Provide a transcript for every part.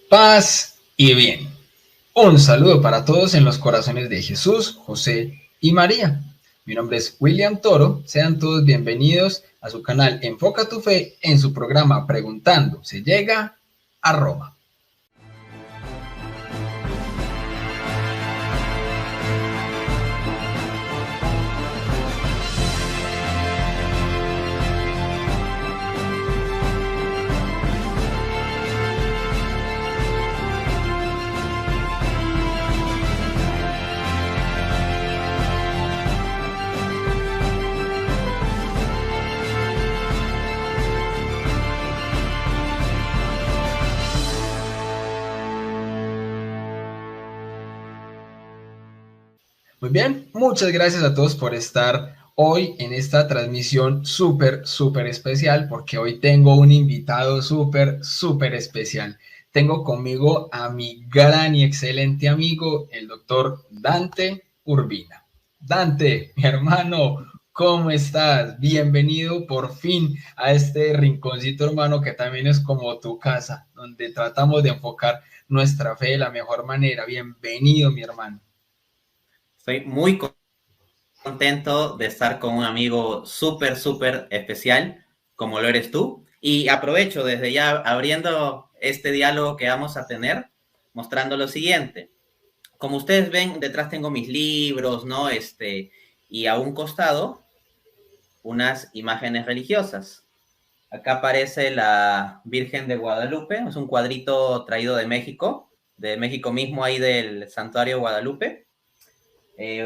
Paz y bien. Un saludo para todos en los corazones de Jesús, José y María. Mi nombre es William Toro. Sean todos bienvenidos a su canal Enfoca tu Fe en su programa Preguntando se llega a Roma. Muy bien, muchas gracias a todos por estar hoy en esta transmisión súper especial, porque hoy tengo un invitado súper especial. Tengo conmigo a mi gran y excelente amigo, el doctor Dante Urbina. Dante, mi hermano, ¿cómo estás? Bienvenido por fin a este rinconcito, hermano, que también es como tu casa, donde tratamos de enfocar nuestra fe de la mejor manera. Bienvenido, mi hermano. Estoy muy contento de estar con un amigo súper especial, como lo eres tú. Y aprovecho desde ya abriendo este diálogo que vamos a tener, mostrando lo siguiente. Como ustedes ven, detrás tengo mis libros, ¿no? Y a un costado, unas imágenes religiosas. Acá aparece la Virgen de Guadalupe, es un cuadrito traído de México mismo, ahí del Santuario Guadalupe.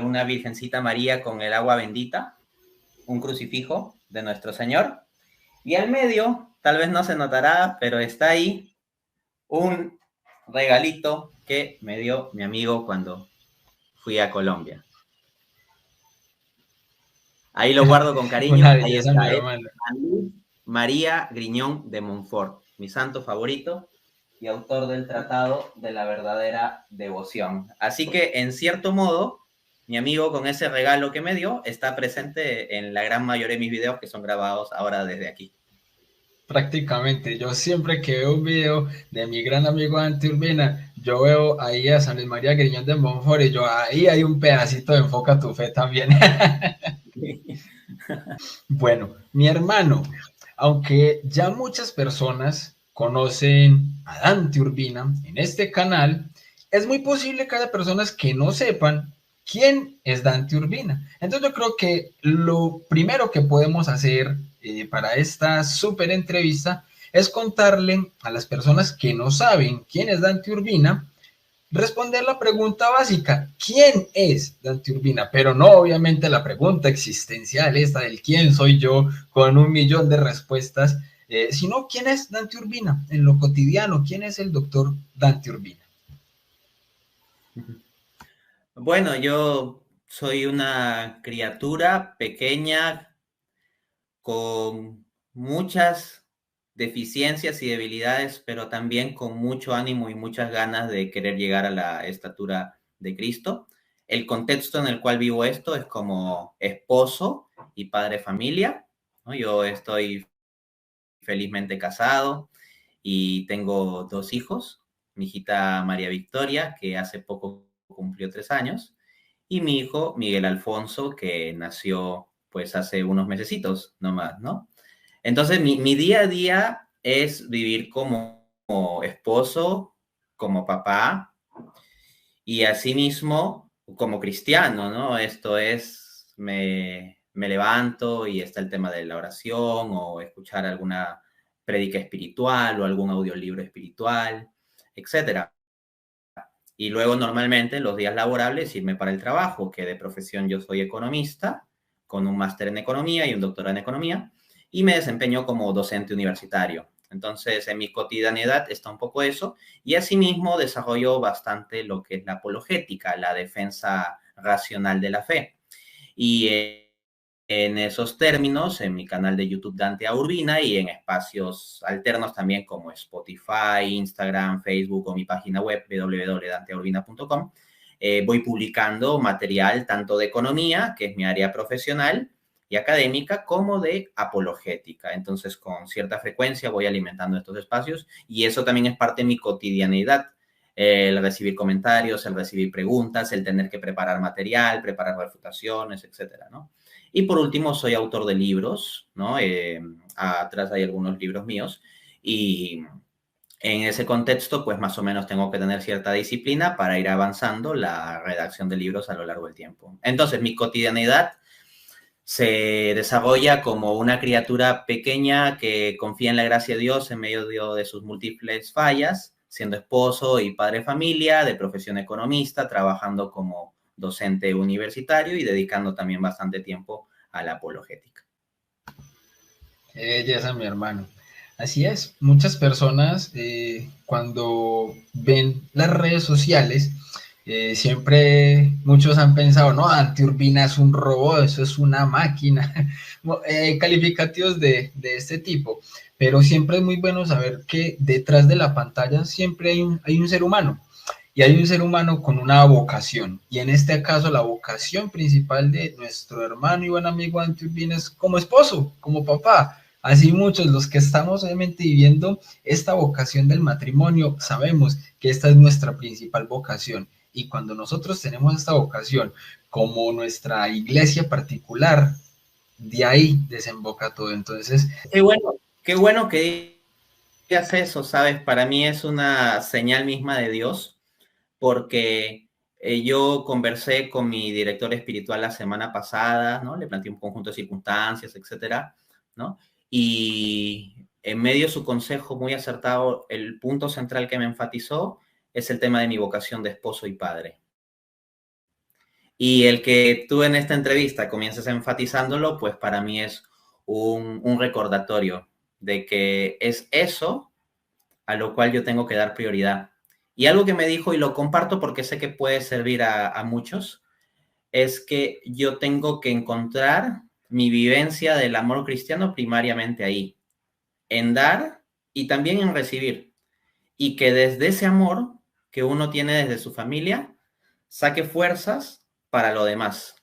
Una Virgencita María con el agua bendita, un crucifijo de Nuestro Señor, y al medio, tal vez no se notará, pero está ahí un regalito que me dio mi amigo cuando fui a Colombia. Ahí lo guardo con cariño, Una ahí belleza, mi está él, hermano. María Griñón de Montfort, mi santo favorito y autor del Tratado de la Verdadera Devoción. Así que, en cierto modo, mi amigo con ese regalo que me dio está presente en la gran mayoría de mis videos que son grabados ahora desde aquí. Prácticamente, yo siempre que veo un video de mi gran amigo Dante Urbina, yo veo ahí a San Luis María Griñón de Montfort y yo ahí hay un pedacito de Enfoca tu Fe también. Bueno, mi hermano, aunque ya muchas personas conocen a Dante Urbina en este canal, es muy posible que haya personas que no sepan quién es Dante Urbina. Entonces yo creo que lo primero que podemos hacer para esta súper entrevista es contarle a las personas que no saben quién es Dante Urbina, responder la pregunta básica, ¿quién es Dante Urbina? Pero no obviamente la pregunta existencial, esta del quién soy yo, con 1.000.000 de respuestas, sino quién es Dante Urbina en lo cotidiano, quién es el doctor Dante Urbina. Bueno, yo soy una criatura pequeña con muchas deficiencias y debilidades, pero también con mucho ánimo y muchas ganas de querer llegar a la estatura de Cristo. El contexto en el cual vivo esto es como esposo y padre de familia, ¿no? Yo estoy felizmente casado y tengo 2 hijos, mi hijita María Victoria, que hace poco cumplió 3 años, y mi hijo Miguel Alfonso, que nació pues hace unos mesecitos nomás, ¿no? Entonces mi día a día es vivir como esposo, como papá y asimismo como cristiano, ¿no? Esto es, me levanto y está el tema de la oración o escuchar alguna prédica espiritual o algún audiolibro espiritual, etcétera. Y luego normalmente los días laborables irme para el trabajo, que de profesión yo soy economista, con un máster en economía y un doctorado en economía, y me desempeño como docente universitario. Entonces, en mi cotidianidad está un poco eso, y asimismo desarrollo bastante lo que es la apologética, la defensa racional de la fe. Y en esos términos, en mi canal de YouTube Dante A. Urbina y en espacios alternos también como Spotify, Instagram, Facebook o mi página web www.danteaurbina.com, voy publicando material tanto de economía, que es mi área profesional, y académica como de apologética. Entonces, con cierta frecuencia voy alimentando estos espacios y eso también es parte de mi cotidianidad. El recibir comentarios, el recibir preguntas, el tener que preparar material, preparar refutaciones, etcétera, ¿no? Y por último, soy autor de libros, ¿no? Atrás hay algunos libros míos y en ese contexto, pues más o menos tengo que tener cierta disciplina para ir avanzando la redacción de libros a lo largo del tiempo. Entonces, mi cotidianidad se desarrolla como una criatura pequeña que confía en la gracia de Dios en medio de sus múltiples fallas, siendo esposo y padre de familia, de profesión economista, trabajando como docente universitario y dedicando también bastante tiempo a la apologética. Qué belleza, mi hermano. Así es, muchas personas cuando ven las redes sociales, siempre muchos han pensado, no, Dante Urbina es un robot, eso es una máquina, calificativos de este tipo, pero siempre es muy bueno saber que detrás de la pantalla siempre hay un ser humano, y hay un ser humano con una vocación, y en este caso la vocación principal de nuestro hermano y buen amigo Dante Urbina es como esposo, como papá. Así muchos, los que estamos obviamente viviendo esta vocación del matrimonio, sabemos que esta es nuestra principal vocación. Y cuando nosotros tenemos esta vocación como nuestra iglesia particular, de ahí desemboca todo. Entonces, qué bueno que digas eso, ¿sabes? Para mí es una señal misma de Dios, porque yo conversé con mi director espiritual la semana pasada, ¿no? Le planteé un conjunto de circunstancias, etcétera, ¿no? Y en medio de su consejo muy acertado, el punto central que me enfatizó es el tema de mi vocación de esposo y padre. Y el que tú en esta entrevista comiences enfatizándolo, pues para mí es un recordatorio de que es eso a lo cual yo tengo que dar prioridad. Y algo que me dijo, y lo comparto porque sé que puede servir a muchos, es que yo tengo que encontrar mi vivencia del amor cristiano primariamente ahí, en dar y también en recibir. Y que desde ese amor que uno tiene desde su familia, saque fuerzas para lo demás.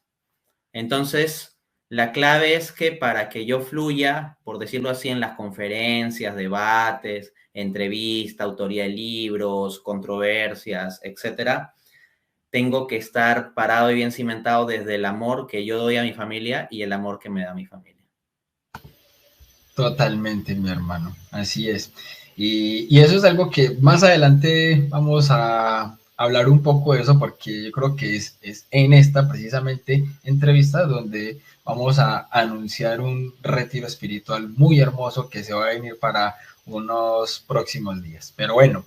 Entonces, la clave es que para que yo fluya, por decirlo así, en las conferencias, debates, entrevistas, autoría de libros, controversias, etcétera, tengo que estar parado y bien cimentado desde el amor que yo doy a mi familia y el amor que me da mi familia. totalmente, mi hermano, así es. Y eso es algo que más adelante vamos a hablar un poco de eso, porque yo creo que es en esta precisamente entrevista donde vamos a anunciar un retiro espiritual muy hermoso que se va a venir para unos próximos días. Pero bueno,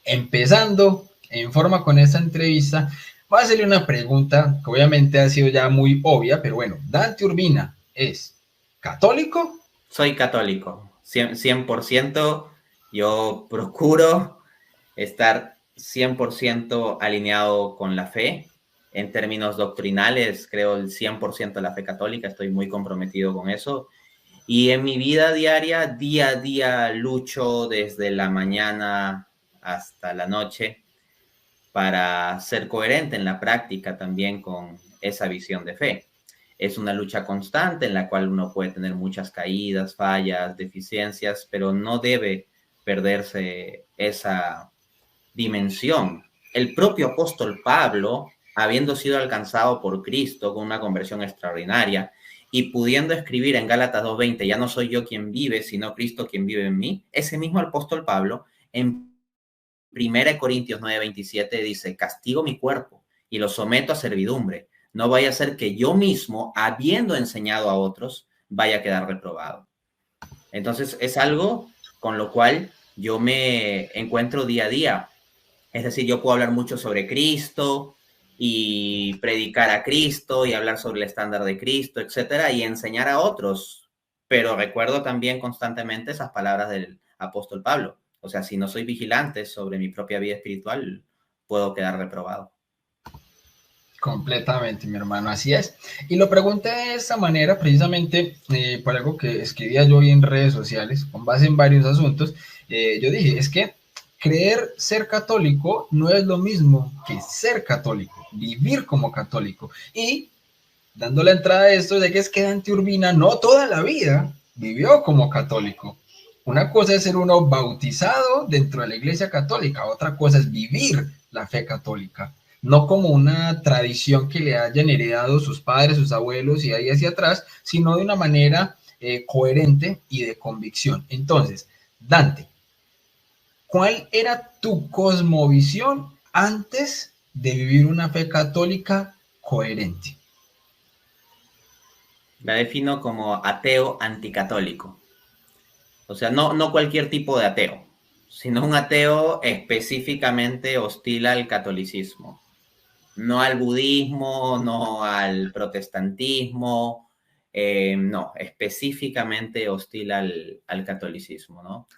empezando en forma con esta entrevista, voy a hacerle una pregunta que obviamente ha sido ya muy obvia, pero bueno, ¿Dante Urbina es católico? Soy católico, 100%. Yo procuro estar 100% alineado con la fe. En términos doctrinales, creo el 100% de la fe católica, estoy muy comprometido con eso. Y en mi vida diaria, día a día, lucho desde la mañana hasta la noche para ser coherente en la práctica también con esa visión de fe. Es una lucha constante en la cual uno puede tener muchas caídas, fallas, deficiencias, pero no debe perderse esa dimensión. El propio apóstol Pablo, habiendo sido alcanzado por Cristo con una conversión extraordinaria y pudiendo escribir en Gálatas 2:20, ya no soy yo quien vive, sino Cristo quien vive en mí, ese mismo apóstol Pablo en 1 Corintios 9:27 dice, castigo mi cuerpo y lo someto a servidumbre. No vaya a ser que yo mismo, habiendo enseñado a otros, vaya a quedar reprobado. Entonces es algo con lo cual yo me encuentro día a día. Es decir, yo puedo hablar mucho sobre Cristo y predicar a Cristo y hablar sobre el estándar de Cristo, etcétera, y enseñar a otros. Pero recuerdo también constantemente esas palabras del apóstol Pablo. O sea, si no soy vigilante sobre mi propia vida espiritual, puedo quedar reprobado. Completamente, mi hermano, así es. Y lo pregunté de esta manera precisamente por algo que escribía yo hoy en redes sociales, con base en varios asuntos. Yo dije, es que creer ser católico no es lo mismo que ser católico, vivir como católico. Y dando la entrada a esto de que es que Dante Urbina no toda la vida vivió como católico. Una cosa es ser uno bautizado dentro de la Iglesia Católica, otra cosa es vivir la fe católica, no como una tradición que le hayan heredado sus padres, sus abuelos y ahí hacia atrás, sino de una manera coherente y de convicción. Entonces, Dante, ¿cuál era tu cosmovisión antes de vivir una fe católica coherente? La defino como ateo anticatólico. O sea, no cualquier tipo de ateo, sino un ateo específicamente hostil al catolicismo. No al budismo, no al protestantismo, no, específicamente hostil al catolicismo, ¿no?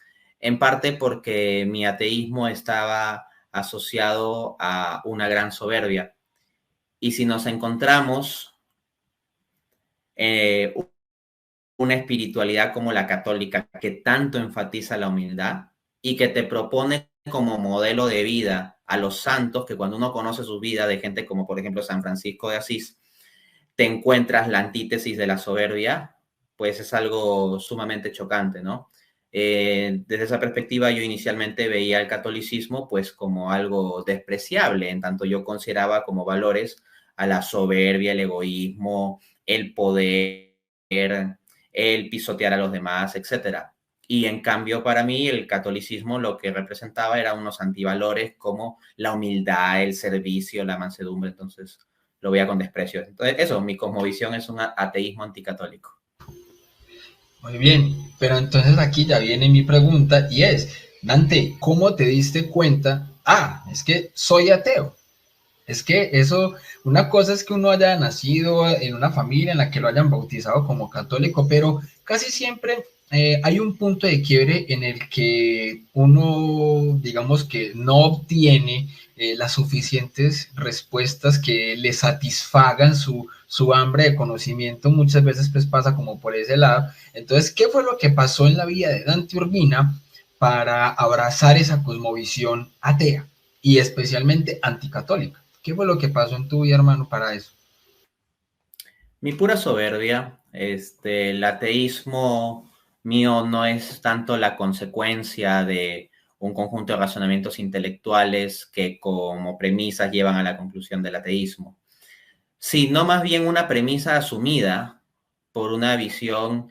En parte porque mi ateísmo estaba asociado a una gran soberbia. Y si nos encontramos eh, una espiritualidad como la católica que tanto enfatiza la humildad y que te propone como modelo de vida a los santos, que cuando uno conoce su vida de gente como por ejemplo San Francisco de Asís, te encuentras la antítesis de la soberbia, pues es algo sumamente chocante, ¿no? Desde esa perspectiva yo inicialmente veía el catolicismo pues como algo despreciable, en tanto yo consideraba como valores a la soberbia, el egoísmo, el poder, el pisotear a los demás, etcétera. Y en cambio, para mí, el catolicismo lo que representaba era unos antivalores como la humildad, el servicio, la mansedumbre. Entonces, lo veía con desprecio. Entonces, eso, mi cosmovisión es un ateísmo anticatólico. Muy bien, pero entonces aquí ya viene mi pregunta y es, Dante, ¿cómo te diste cuenta? Ah, es que soy ateo. Es que eso, una cosa es que uno haya nacido en una familia en la que lo hayan bautizado como católico, pero casi siempre hay un punto de quiebre en el que uno, digamos que no obtiene las suficientes respuestas que le satisfagan su hambre de conocimiento. Muchas veces pues pasa como por ese lado. Entonces, ¿qué fue lo que pasó en la vida de Dante Urbina para abrazar esa cosmovisión atea y especialmente anticatólica? ¿Qué fue lo que pasó en tu vida, hermano, para eso? Mi pura soberbia, el ateísmo mío no es tanto la consecuencia de un conjunto de razonamientos intelectuales que como premisas llevan a la conclusión del ateísmo, sino más bien una premisa asumida por una visión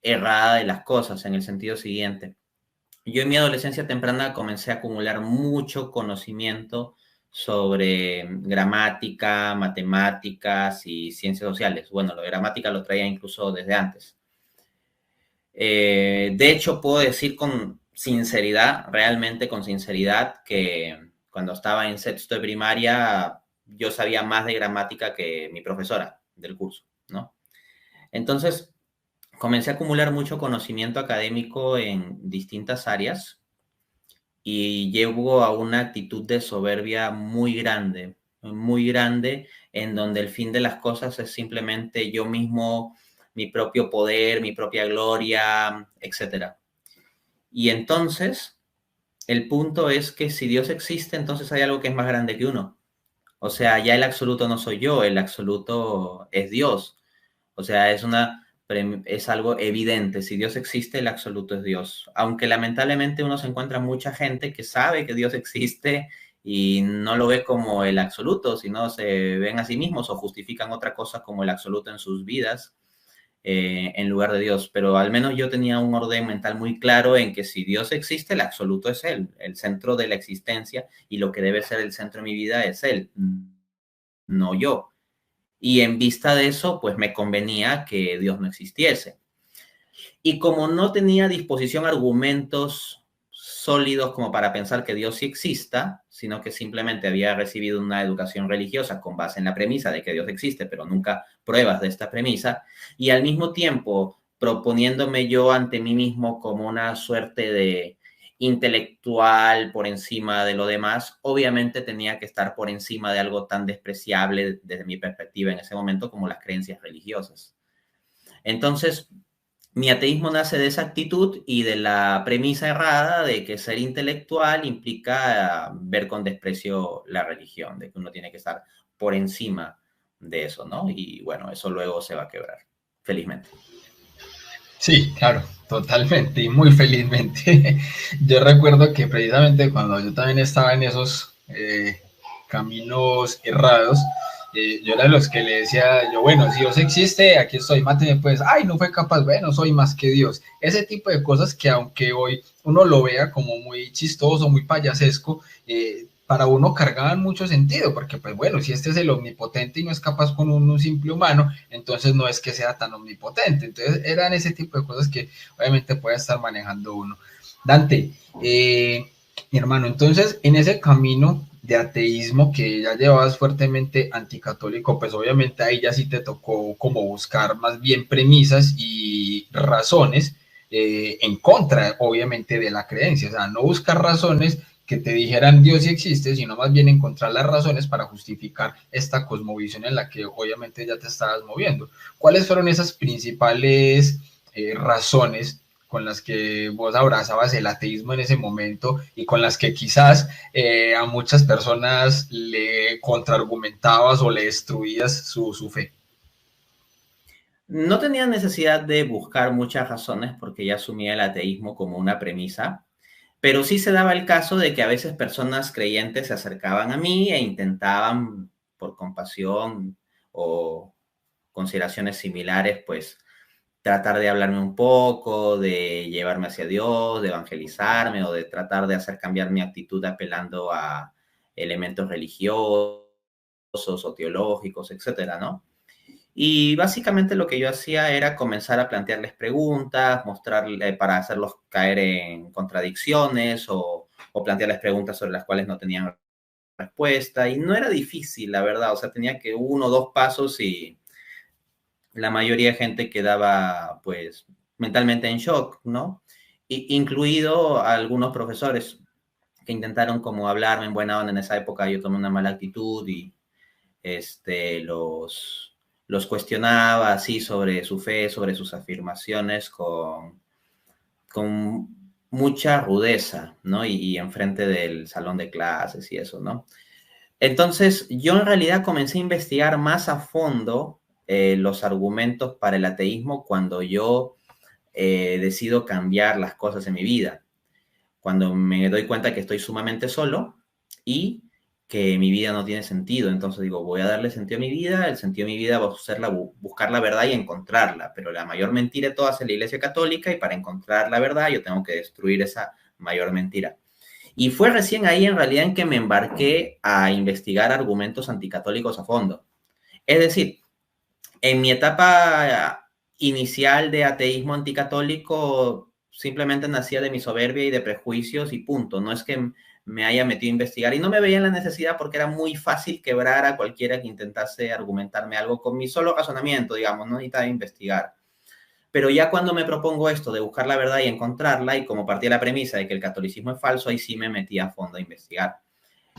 errada de las cosas, en el sentido siguiente. Yo en mi adolescencia temprana comencé a acumular mucho conocimiento sobre gramática, matemáticas y ciencias sociales. Bueno, lo de gramática lo traía incluso desde antes. De hecho, puedo decir con sinceridad, realmente con sinceridad, que cuando estaba en sexto de primaria yo sabía más de gramática que mi profesora del curso, ¿no? Entonces, comencé a acumular mucho conocimiento académico en distintas áreas y llevo a una actitud de soberbia muy grande, en donde el fin de las cosas es simplemente yo mismo, mi propio poder, mi propia gloria, etcétera. Y entonces, el punto es que si Dios existe, entonces hay algo que es más grande que uno. O sea, ya el absoluto no soy yo, el absoluto es Dios. O sea, es algo evidente. Si Dios existe, el absoluto es Dios. Aunque lamentablemente uno se encuentra mucha gente que sabe que Dios existe y no lo ve como el absoluto, sino se ven a sí mismos o justifican otra cosa como el absoluto en sus vidas en lugar de Dios. Pero al menos yo tenía un orden mental muy claro en que si Dios existe, el absoluto es Él, el centro de la existencia y lo que debe ser el centro de mi vida es Él, no yo. Y en vista de eso, pues me convenía que Dios no existiese. Y como no tenía a disposición argumentos sólidos como para pensar que Dios sí exista, sino que simplemente había recibido una educación religiosa con base en la premisa de que Dios existe, pero nunca pruebas de esta premisa, y al mismo tiempo proponiéndome yo ante mí mismo como una suerte de intelectual por encima de lo demás, obviamente tenía que estar por encima de algo tan despreciable desde mi perspectiva en ese momento como las creencias religiosas. Entonces, mi ateísmo nace de esa actitud y de la premisa errada de que ser intelectual implica ver con desprecio la religión, de que uno tiene que estar por encima de eso, ¿no? Y bueno, eso luego se va a quebrar, felizmente. Sí, claro, totalmente y muy felizmente. Yo recuerdo que precisamente cuando yo también estaba en esos caminos errados, yo era de los que le decía, yo, bueno, si Dios existe, aquí estoy, máteme pues, ay, no fue capaz, bueno, soy más que Dios. Ese tipo de cosas que aunque hoy uno lo vea como muy chistoso, muy payasesco, para uno cargaban mucho sentido, porque pues bueno, si este es el omnipotente y no es capaz con un simple humano, entonces no es que sea tan omnipotente. Entonces eran ese tipo de cosas que obviamente puede estar manejando uno. Dante, mi hermano, entonces en ese camino de ateísmo que ya llevabas fuertemente anticatólico, pues obviamente ahí ya sí te tocó como buscar más bien premisas y razones en contra, obviamente, de la creencia. O sea, no buscar razones que te dijeran Dios sí existe, sino más bien encontrar las razones para justificar esta cosmovisión en la que obviamente ya te estabas moviendo. ¿Cuáles fueron esas principales razones con las que vos abrazabas el ateísmo en ese momento y con las que quizás a muchas personas le contraargumentabas o le destruías su fe? No tenía necesidad de buscar muchas razones porque ya asumía el ateísmo como una premisa, pero sí se daba el caso de que a veces personas creyentes se acercaban a mí e intentaban, por compasión o consideraciones similares, pues tratar de hablarme un poco, de llevarme hacia Dios, de evangelizarme o de tratar de hacer cambiar mi actitud apelando a elementos religiosos o teológicos, etcétera, ¿no? Y básicamente lo que yo hacía era comenzar a plantearles preguntas, mostrarle para hacerlos caer en contradicciones o plantearles preguntas sobre las cuales no tenían respuesta. Y no era difícil, la verdad. O sea, tenía que uno o dos pasos y la mayoría de gente quedaba, pues, mentalmente en shock, ¿no? Incluido algunos profesores que intentaron como hablarme en buena onda en esa época. Yo tomé una mala actitud y los cuestionaba así sobre su fe, sobre sus afirmaciones con mucha rudeza, ¿no? Y enfrente del salón de clases y eso, ¿no? Entonces, yo en realidad comencé a investigar más a fondo los argumentos para el ateísmo cuando yo decido cambiar las cosas en mi vida, cuando me doy cuenta que estoy sumamente solo y que mi vida no tiene sentido. Entonces digo, voy a darle sentido a mi vida, el sentido de mi vida va a ser buscar la verdad y encontrarla, pero la mayor mentira de todas es la Iglesia Católica y para encontrar la verdad yo tengo que destruir esa mayor mentira. Y fue recién ahí en realidad en que me embarqué a investigar argumentos anticatólicos a fondo. Es decir, en mi etapa inicial de ateísmo anticatólico, simplemente nacía de mi soberbia y de prejuicios y punto. No es que me haya metido a investigar y no me veía en la necesidad porque era muy fácil quebrar a cualquiera que intentase argumentarme algo con mi solo razonamiento, digamos, no necesitaba investigar. Pero ya cuando me propongo esto de buscar la verdad y encontrarla, y como partía la premisa de que el catolicismo es falso, ahí sí me metí a fondo a investigar.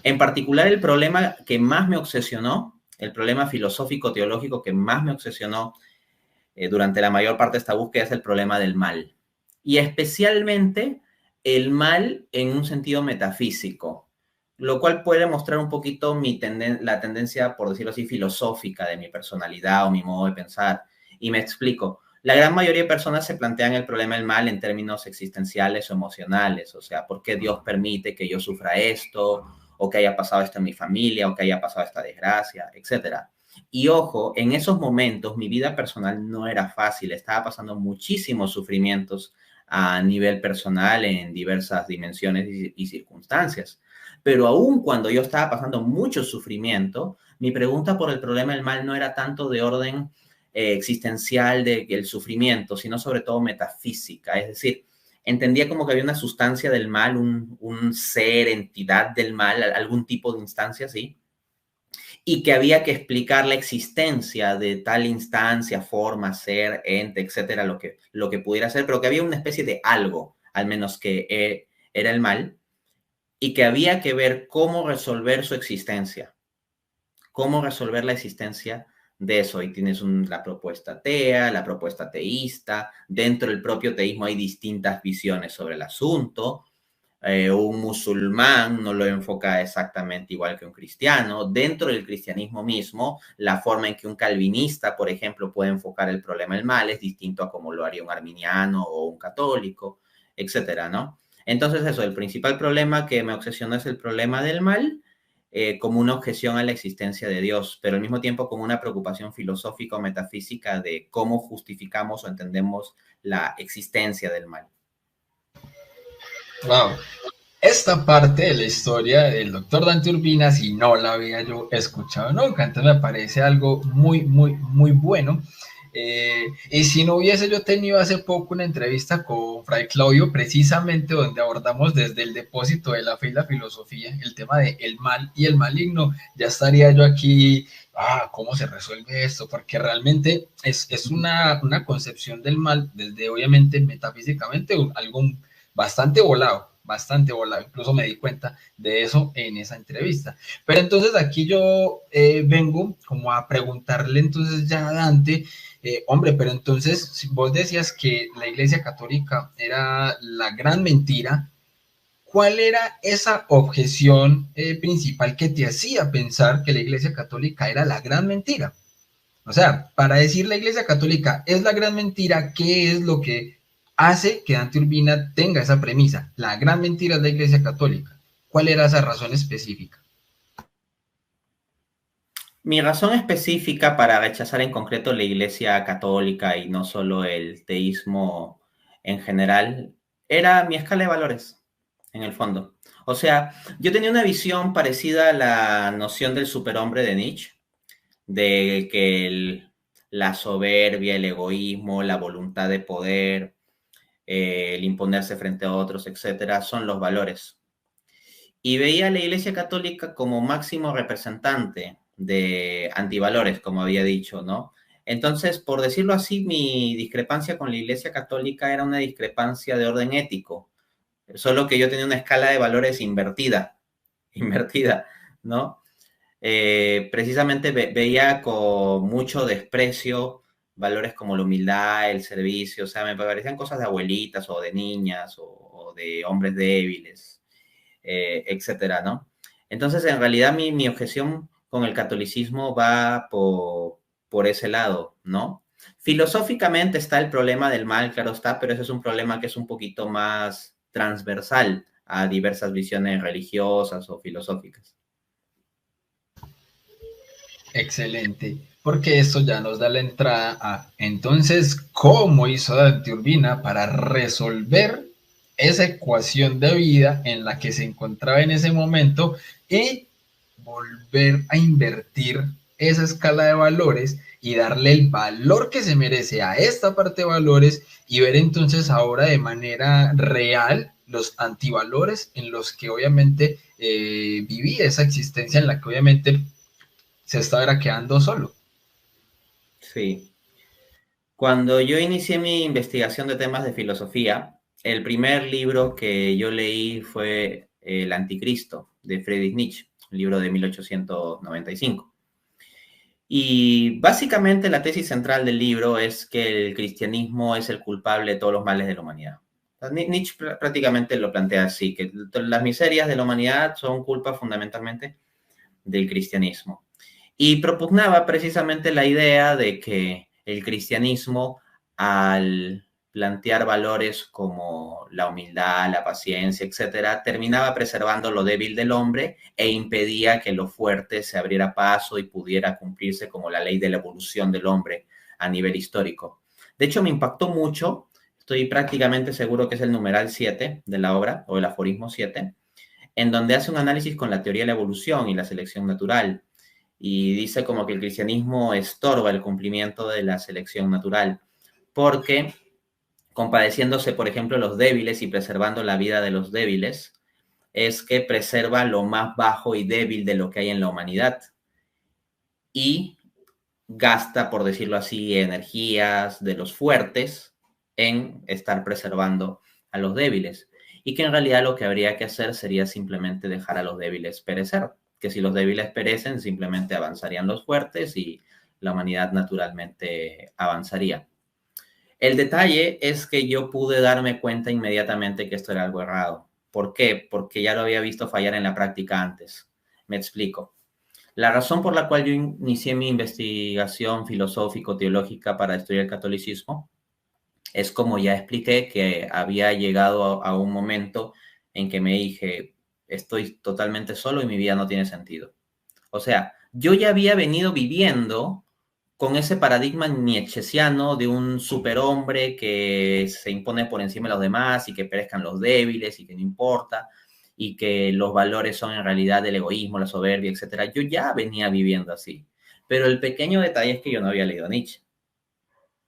En particular, el problema que más me obsesionó, el problema filosófico teológico que más me obsesionó durante la mayor parte de esta búsqueda es el problema del mal. Y especialmente el mal en un sentido metafísico, lo cual puede mostrar un poquito la tendencia, por decirlo así, filosófica de mi personalidad o mi modo de pensar. Y me explico. La gran mayoría de personas se plantean el problema del mal en términos existenciales o emocionales, o sea, ¿por qué Dios permite que yo sufra esto? O que haya pasado esto en mi familia, o que haya pasado esta desgracia, etcétera. Y ojo, en esos momentos mi vida personal no era fácil, estaba pasando muchísimos sufrimientos a nivel personal en diversas dimensiones y circunstancias. Pero aún cuando yo estaba pasando mucho sufrimiento, mi pregunta por el problema del mal no era tanto de orden existencial del sufrimiento, sino sobre todo metafísica. Es decir, entendía como que había una sustancia del mal, un ser, entidad del mal, algún tipo de instancia así, y que había que explicar la existencia de tal instancia, forma, ser, ente, etcétera, lo que pudiera ser, pero que había una especie de algo, al menos que era el mal, y que había que ver cómo resolver su existencia, cómo resolver la existencia de eso. Y tienes la propuesta atea, la propuesta teísta, dentro del propio teísmo hay distintas visiones sobre el asunto, Un musulmán no lo enfoca exactamente igual que un cristiano. Dentro del cristianismo mismo, la forma en que un calvinista, por ejemplo, puede enfocar el problema del mal es distinto a como lo haría un arminiano o un católico, etcétera, ¿no? Entonces eso, el principal problema que me obsesiona es el problema del mal, como una objeción a la existencia de Dios, pero al mismo tiempo como una preocupación filosófica o metafísica de cómo justificamos o entendemos la existencia del mal. Wow. Esta parte de la historia del doctor Dante Urbina, si no la había yo escuchado nunca, entonces me parece algo muy, muy, muy bueno. Y si no hubiese yo tenido hace poco una entrevista con Fray Claudio, precisamente donde abordamos desde el depósito de la fe y la filosofía, el tema de el mal y el maligno, ya estaría yo aquí, ¿cómo se resuelve esto? Porque realmente es una concepción del mal, desde obviamente metafísicamente, algo bastante volado, incluso me di cuenta de eso en esa entrevista. Pero entonces aquí yo vengo como a preguntarle entonces ya a Dante, hombre, pero entonces si vos decías que la Iglesia Católica era la gran mentira, ¿cuál era esa objeción principal que te hacía pensar que la Iglesia Católica era la gran mentira? O sea, para decir la Iglesia Católica es la gran mentira, ¿qué es lo que hace que Dante Urbina tenga esa premisa? La gran mentira es la Iglesia Católica. ¿Cuál era esa razón específica? Mi razón específica para rechazar en concreto la Iglesia Católica y no solo el teísmo en general era mi escala de valores, en el fondo. O sea, yo tenía una visión parecida a la noción del superhombre de Nietzsche, de que la soberbia, el egoísmo, la voluntad de poder, el imponerse frente a otros, etcétera, son los valores. Y veía a la Iglesia Católica como máximo representante de antivalores, como había dicho, ¿no? Entonces, por decirlo así, mi discrepancia con la Iglesia Católica era una discrepancia de orden ético, solo que yo tenía una escala de valores invertida, invertida, ¿no? Precisamente veía con mucho desprecio valores como la humildad, el servicio, o sea, me parecían cosas de abuelitas o de niñas o de hombres débiles, etcétera, ¿no? Entonces, en realidad, mi objeción con el catolicismo va por ese lado, ¿no? Filosóficamente está el problema del mal, claro está, pero ese es un problema que es un poquito más transversal a diversas visiones religiosas o filosóficas. Excelente, porque esto ya nos da la entrada a entonces cómo hizo Dante Urbina para resolver esa ecuación de vida en la que se encontraba en ese momento y volver a invertir esa escala de valores y darle el valor que se merece a esta parte de valores y ver entonces ahora de manera real los antivalores en los que obviamente vivía esa existencia en la que obviamente se estaba quedando solo. Sí. Cuando yo inicié mi investigación de temas de filosofía, el primer libro que yo leí fue El Anticristo de Friedrich Nietzsche, un libro de 1895. Y básicamente la tesis central del libro es que el cristianismo es el culpable de todos los males de la humanidad. Nietzsche prácticamente lo plantea así, que las miserias de la humanidad son culpa fundamentalmente del cristianismo. Y propugnaba precisamente la idea de que el cristianismo, al plantear valores como la humildad, la paciencia, etcétera, terminaba preservando lo débil del hombre e impedía que lo fuerte se abriera paso y pudiera cumplirse como la ley de la evolución del hombre a nivel histórico. De hecho, me impactó mucho, estoy prácticamente seguro que es el numeral 7 de la obra, o el aforismo 7, en donde hace un análisis con la teoría de la evolución y la selección natural y dice como que el cristianismo estorba el cumplimiento de la selección natural, porque compadeciéndose, por ejemplo, los débiles y preservando la vida de los débiles, es que preserva lo más bajo y débil de lo que hay en la humanidad y gasta, por decirlo así, energías de los fuertes en estar preservando a los débiles. Y que en realidad lo que habría que hacer sería simplemente dejar a los débiles perecer. Que si los débiles perecen, simplemente avanzarían los fuertes y la humanidad naturalmente avanzaría. El detalle es que yo pude darme cuenta inmediatamente que esto era algo errado. ¿Por qué? Porque ya lo había visto fallar en la práctica antes. Me explico. La razón por la cual yo inicié mi investigación filosófico-teológica para estudiar el catolicismo es, como ya expliqué, que había llegado a un momento en que me dije, estoy totalmente solo y mi vida no tiene sentido. O sea, yo ya había venido viviendo con ese paradigma nietzschesiano de un superhombre que se impone por encima de los demás y que perezcan los débiles y que no importa y que los valores son en realidad el egoísmo, la soberbia, etcétera. Yo ya venía viviendo así. Pero el pequeño detalle es que yo no había leído a Nietzsche.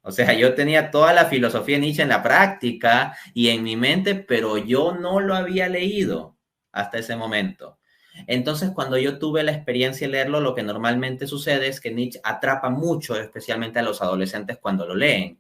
O sea, yo tenía toda la filosofía de Nietzsche en la práctica y en mi mente, pero yo no lo había leído hasta ese momento. Entonces, cuando yo tuve la experiencia de leerlo, lo que normalmente sucede es que Nietzsche atrapa mucho, especialmente a los adolescentes cuando lo leen.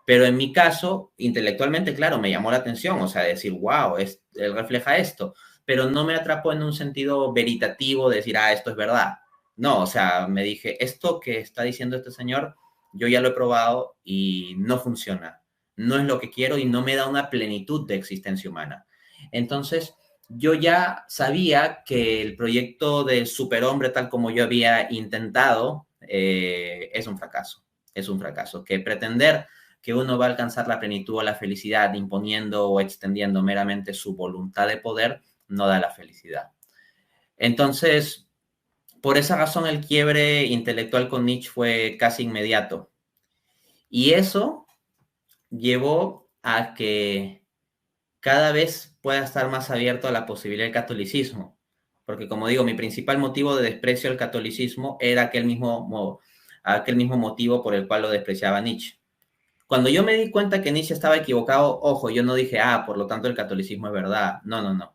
Pero en mi caso, intelectualmente, claro, me llamó la atención, o sea, decir, wow, él refleja esto, pero no me atrapó en un sentido veritativo de decir, esto es verdad. No, o sea, me dije, esto que está diciendo este señor, yo ya lo he probado y no funciona. No es lo que quiero y no me da una plenitud de existencia humana. Entonces, yo ya sabía que el proyecto del superhombre, tal como yo había intentado, es un fracaso. Es un fracaso. Que pretender que uno va a alcanzar la plenitud o la felicidad imponiendo o extendiendo meramente su voluntad de poder, no da la felicidad. Entonces, por esa razón, el quiebre intelectual con Nietzsche fue casi inmediato. Y eso llevó a que cada vez pueda estar más abierto a la posibilidad del catolicismo. Porque, como digo, mi principal motivo de desprecio al catolicismo era aquel mismo motivo por el cual lo despreciaba Nietzsche. Cuando yo me di cuenta que Nietzsche estaba equivocado, ojo, yo no dije, por lo tanto el catolicismo es verdad. No, no, no.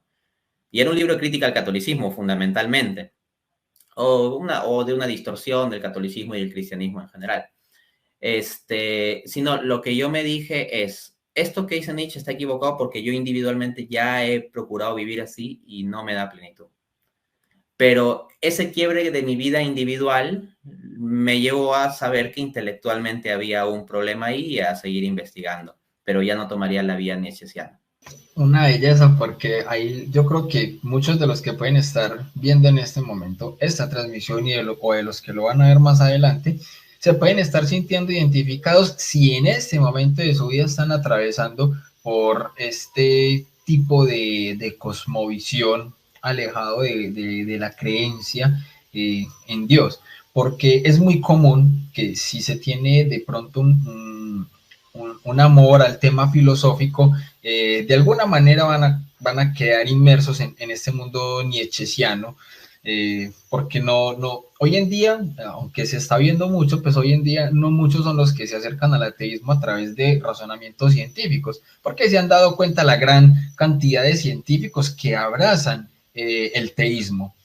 Y era un libro de crítica al catolicismo, fundamentalmente. O de una distorsión del catolicismo y del cristianismo en general. Sino lo que yo me dije es, esto que dice Nietzsche está equivocado porque yo individualmente ya he procurado vivir así y no me da plenitud. Pero ese quiebre de mi vida individual me llevó a saber que intelectualmente había un problema ahí y a seguir investigando, pero ya no tomaría la vía nietzscheana. Una belleza, porque ahí yo creo que muchos de los que pueden estar viendo en este momento esta transmisión o de los que lo van a ver más adelante, se pueden estar sintiendo identificados si en este momento de su vida están atravesando por este tipo de cosmovisión alejado de la creencia en Dios, porque es muy común que si se tiene de pronto un amor al tema filosófico, de alguna manera van a quedar inmersos en este mundo nietzschesiano, porque hoy en día, aunque se está viendo mucho, pues hoy en día no muchos son los que se acercan al ateísmo a través de razonamientos científicos, porque se han dado cuenta la gran cantidad de científicos que abrazan el teísmo.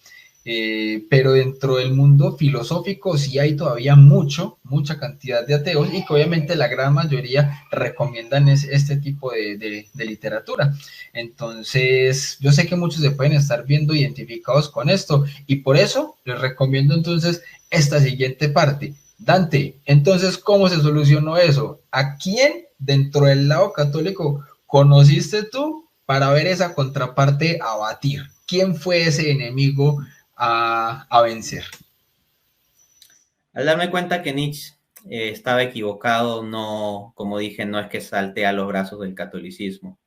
Pero dentro del mundo filosófico sí hay todavía mucha cantidad de ateos y que obviamente la gran mayoría recomiendan este tipo de literatura. Entonces, yo sé que muchos se pueden estar viendo identificados con esto y por eso les recomiendo entonces esta siguiente parte. Dante, entonces, ¿cómo se solucionó eso? ¿A quién dentro del lado católico conociste tú para ver esa contraparte abatir? ¿Quién fue ese enemigo a vencer? Al darme cuenta que Nietzsche estaba equivocado, no, como dije, no es que salte a los brazos del catolicismo.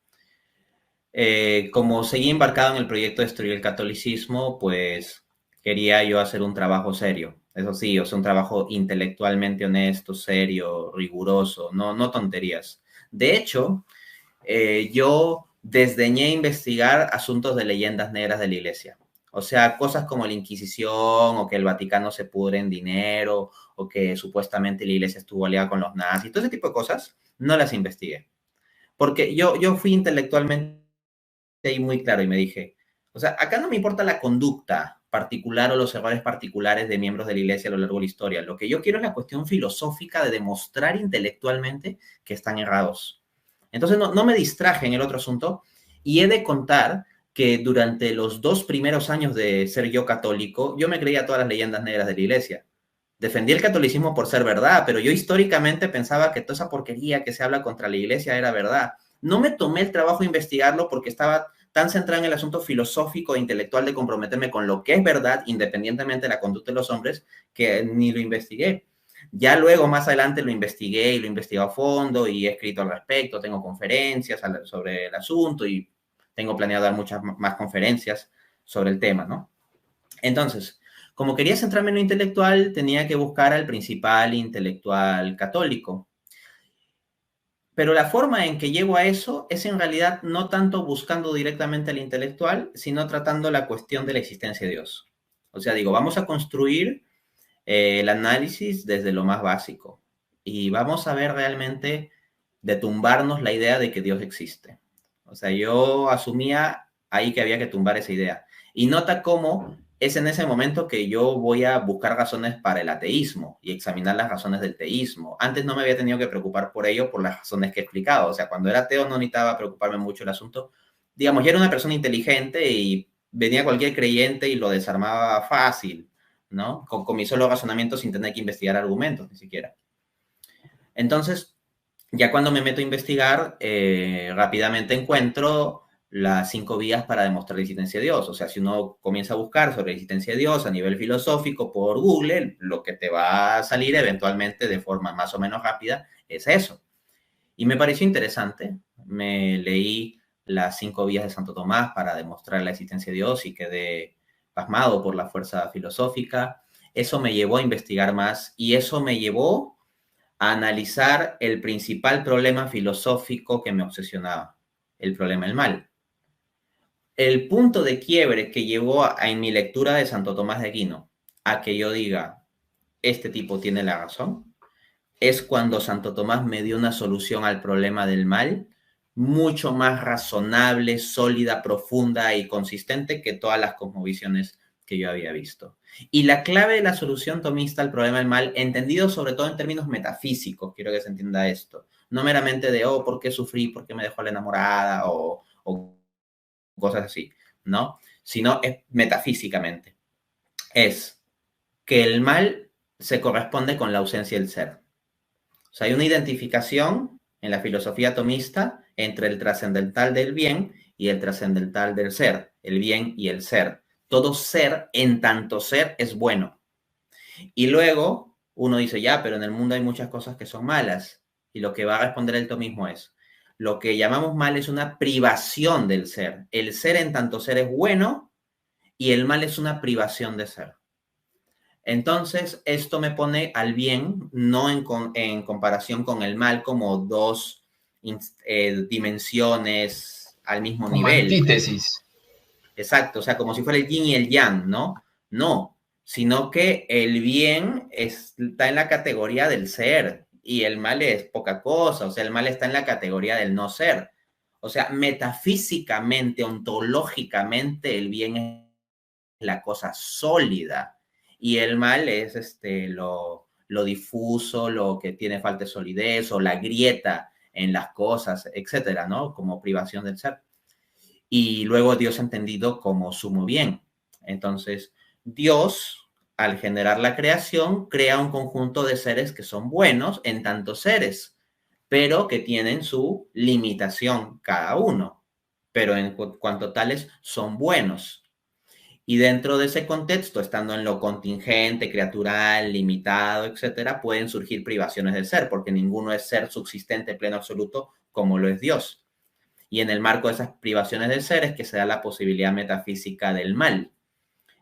Como seguí embarcado en el proyecto de destruir el catolicismo, pues quería yo hacer un trabajo serio. Eso sí, o sea, un trabajo intelectualmente honesto, serio, riguroso, no tonterías. De hecho, yo desdeñé investigar asuntos de leyendas negras de la iglesia. O sea, cosas como la Inquisición o que el Vaticano se pudre en dinero o que supuestamente la iglesia estuvo aliada con los nazis, todo ese tipo de cosas, no las investigué. Porque yo fui intelectualmente ahí muy claro y me dije, o sea, acá no me importa la conducta particular o los errores particulares de miembros de la iglesia a lo largo de la historia. Lo que yo quiero es la cuestión filosófica de demostrar intelectualmente que están errados. Entonces no me distraje en el otro asunto y he de contar que durante los 2 primeros años de ser yo católico, yo me creía todas las leyendas negras de la iglesia. Defendí el catolicismo por ser verdad, pero yo históricamente pensaba que toda esa porquería que se habla contra la iglesia era verdad. No me tomé el trabajo de investigarlo porque estaba tan centrada en el asunto filosófico e intelectual de comprometerme con lo que es verdad, independientemente de la conducta de los hombres, que ni lo investigué. Ya luego, más adelante, lo investigué y lo investigué a fondo y he escrito al respecto, tengo conferencias sobre el asunto y tengo planeado dar muchas más conferencias sobre el tema, ¿no? Entonces, como quería centrarme en lo intelectual, tenía que buscar al principal intelectual católico. Pero la forma en que llego a eso es en realidad no tanto buscando directamente al intelectual, sino tratando la cuestión de la existencia de Dios. O sea, digo, vamos a construir el análisis desde lo más básico y vamos a ver realmente de tumbarnos la idea de que Dios existe. O sea, yo asumía ahí que había que tumbar esa idea. Y nota cómo es en ese momento que yo voy a buscar razones para el ateísmo y examinar las razones del teísmo. Antes no me había tenido que preocupar por ello por las razones que he explicado. O sea, cuando era ateo no necesitaba preocuparme mucho el asunto. Digamos, yo era una persona inteligente y venía cualquier creyente y lo desarmaba fácil, ¿no? Con mi solo razonamiento sin tener que investigar argumentos ni siquiera. Entonces, ya cuando me meto a investigar, rápidamente encuentro las 5 vías para demostrar la existencia de Dios. O sea, si uno comienza a buscar sobre la existencia de Dios a nivel filosófico por Google, lo que te va a salir eventualmente de forma más o menos rápida es eso. Y me pareció interesante. Me leí las 5 vías de Santo Tomás para demostrar la existencia de Dios y quedé pasmado por la fuerza filosófica. Eso me llevó a investigar más y eso me llevó a analizar el principal problema filosófico que me obsesionaba, el problema del mal. El punto de quiebre que llevó en mi lectura de Santo Tomás de Aquino a que yo diga, este tipo tiene la razón, es cuando Santo Tomás me dio una solución al problema del mal mucho más razonable, sólida, profunda y consistente que todas las cosmovisiones que yo había visto. Y la clave de la solución tomista al problema del mal, entendido sobre todo en términos metafísicos, quiero que se entienda esto, no meramente de, oh, ¿por qué sufrí? ¿Por qué me dejó la enamorada? O cosas así, ¿no? Sino es metafísicamente. Es que el mal se corresponde con la ausencia del ser. O sea, hay una identificación en la filosofía tomista entre el trascendental del bien y el trascendental del ser, el bien y el ser. Todo ser, en tanto ser, es bueno. Y luego uno dice, ya, pero en el mundo hay muchas cosas que son malas. Y lo que va a responder el tomismo es, lo que llamamos mal es una privación del ser. El ser en tanto ser es bueno y el mal es una privación de ser. Entonces, esto me pone al bien, no en comparación con el mal, como dos dimensiones al mismo como nivel. antítesis. Exacto, o sea, como si fuera el yin y el yang, ¿no? No, sino que el bien está en la categoría del ser y el mal es poca cosa, o sea, el mal está en la categoría del no ser. O sea, metafísicamente, ontológicamente, el bien es la cosa sólida y el mal es lo difuso, lo que tiene falta de solidez o la grieta en las cosas, etcétera, ¿no? Como privación del ser. Y luego Dios entendido como sumo bien. Entonces, Dios, al generar la creación, crea un conjunto de seres que son buenos en tantos seres, pero que tienen su limitación cada uno, pero en cuanto tales son buenos. Y dentro de ese contexto, estando en lo contingente, criatural, limitado, etcétera, pueden surgir privaciones del ser, porque ninguno es ser subsistente, pleno, absoluto, como lo es Dios. Y en el marco de esas privaciones del ser es que se da la posibilidad metafísica del mal.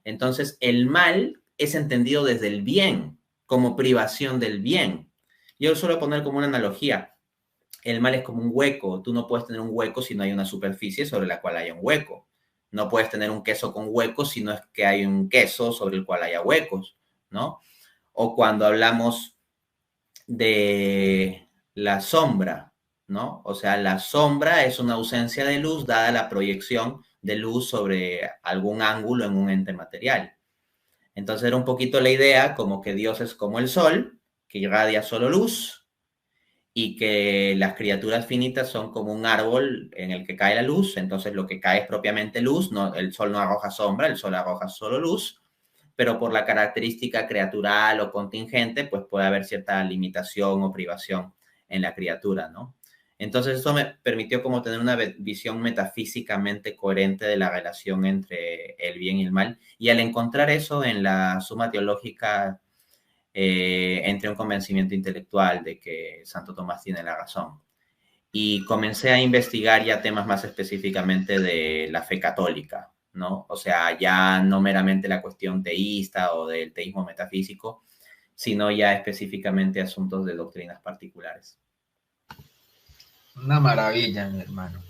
Entonces, el mal es entendido desde el bien, como privación del bien. Yo suelo poner como una analogía. El mal es como un hueco. Tú no puedes tener un hueco si no hay una superficie sobre la cual haya un hueco. No puedes tener un queso con huecos si no es que hay un queso sobre el cual haya huecos, ¿no? O cuando hablamos de la sombra, ¿no? O sea, la sombra es una ausencia de luz dada la proyección de luz sobre algún ángulo en un ente material. Entonces era un poquito la idea como que Dios es como el sol, que irradia solo luz, y que las criaturas finitas son como un árbol en el que cae la luz, entonces lo que cae es propiamente luz, no, el sol no arroja sombra, el sol arroja solo luz, pero por la característica criatural o contingente, pues puede haber cierta limitación o privación en la criatura, ¿no? Entonces eso me permitió como tener una visión metafísicamente coherente de la relación entre el bien y el mal. Y al encontrar eso en la Suma Teológica, entré un convencimiento intelectual de que Santo Tomás tiene la razón. Y comencé a investigar ya temas más específicamente de la fe católica, ¿no? O sea, ya no meramente la cuestión teísta o del teísmo metafísico, sino ya específicamente asuntos de doctrinas particulares. Una maravilla, mi hermano.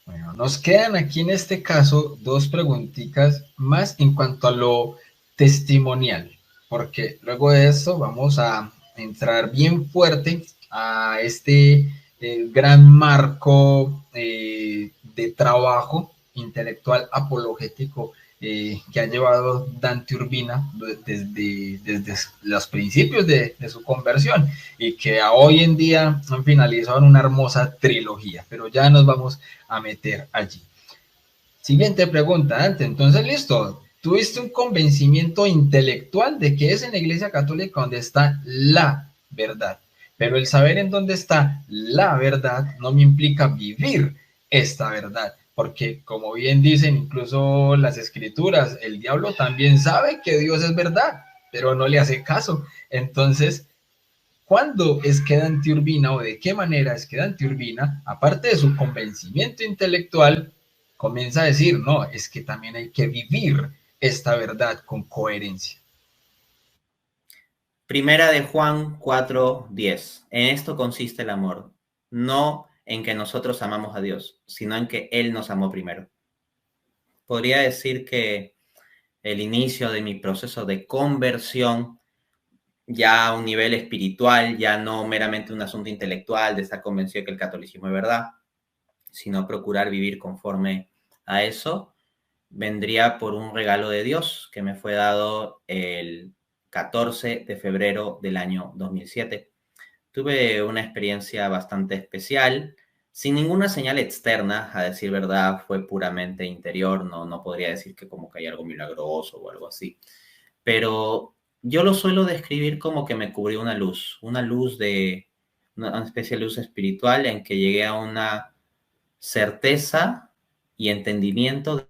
Bueno, nos quedan aquí en este caso dos preguntitas más en cuanto a lo testimonial, porque luego de esto vamos a entrar bien fuerte a este gran marco de trabajo intelectual apologético que ha llevado Dante Urbina desde los principios de su conversión y que a hoy en día han finalizado en una hermosa trilogía, pero ya nos vamos a meter allí. Siguiente pregunta, Dante. Entonces, listo. Tuviste un convencimiento intelectual de que es en la Iglesia Católica donde está la verdad. Pero el saber en dónde está la verdad no me implica vivir esta verdad. Porque como bien dicen incluso las escrituras, el diablo también sabe que Dios es verdad, pero no le hace caso. Entonces, ¿cuándo es que Dante Urbina o de qué manera es que Dante Urbina, aparte de su convencimiento intelectual, comienza a decir, no, es que también hay que vivir esta verdad con coherencia? Primera de Juan 4:10. En esto consiste el amor, no en que nosotros amamos a Dios, sino en que Él nos amó primero. Podría decir que el inicio de mi proceso de conversión, ya a un nivel espiritual, ya no meramente un asunto intelectual de estar convencido de que el catolicismo es verdad, sino procurar vivir conforme a eso, vendría por un regalo de Dios que me fue dado el 14 de febrero del año 2007. Tuve una experiencia bastante especial, sin ninguna señal externa, a decir verdad, fue puramente interior, no podría decir que como que hay algo milagroso o algo así, pero yo lo suelo describir como que me cubrió una luz de, una especie de luz espiritual en que llegué a una certeza y entendimiento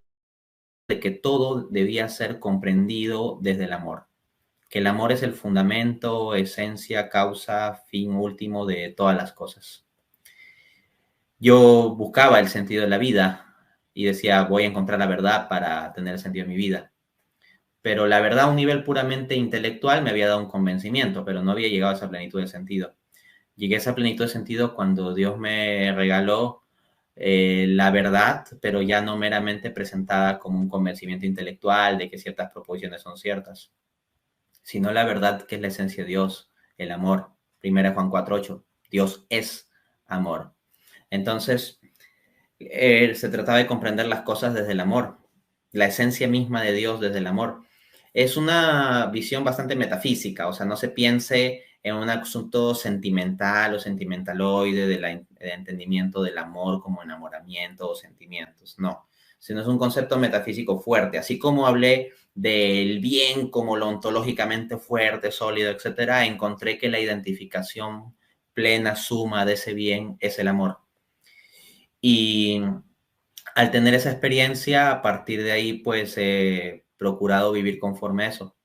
de que todo debía ser comprendido desde el amor, que el amor es el fundamento, esencia, causa, fin último de todas las cosas. Yo buscaba el sentido de la vida y decía, voy a encontrar la verdad para tener el sentido de mi vida. Pero la verdad a un nivel puramente intelectual me había dado un convencimiento, pero no había llegado a esa plenitud de sentido. Llegué a esa plenitud de sentido cuando Dios me regaló la verdad, pero ya no meramente presentada como un convencimiento intelectual de que ciertas proposiciones son ciertas, sino la verdad que es la esencia de Dios, el amor. Primera Juan 4:8, Dios es amor. Entonces, se trataba de comprender las cosas desde el amor, la esencia misma de Dios desde el amor. Es una visión bastante metafísica, o sea, no se piense en un asunto sentimental o sentimentaloide del entendimiento del amor como enamoramiento o sentimientos, no, sino es un concepto metafísico fuerte, así como hablé del bien como lo ontológicamente fuerte, sólido, etcétera, encontré que la identificación plena, suma de ese bien es el amor. Y al tener esa experiencia, a partir de ahí, pues he procurado vivir conforme a eso,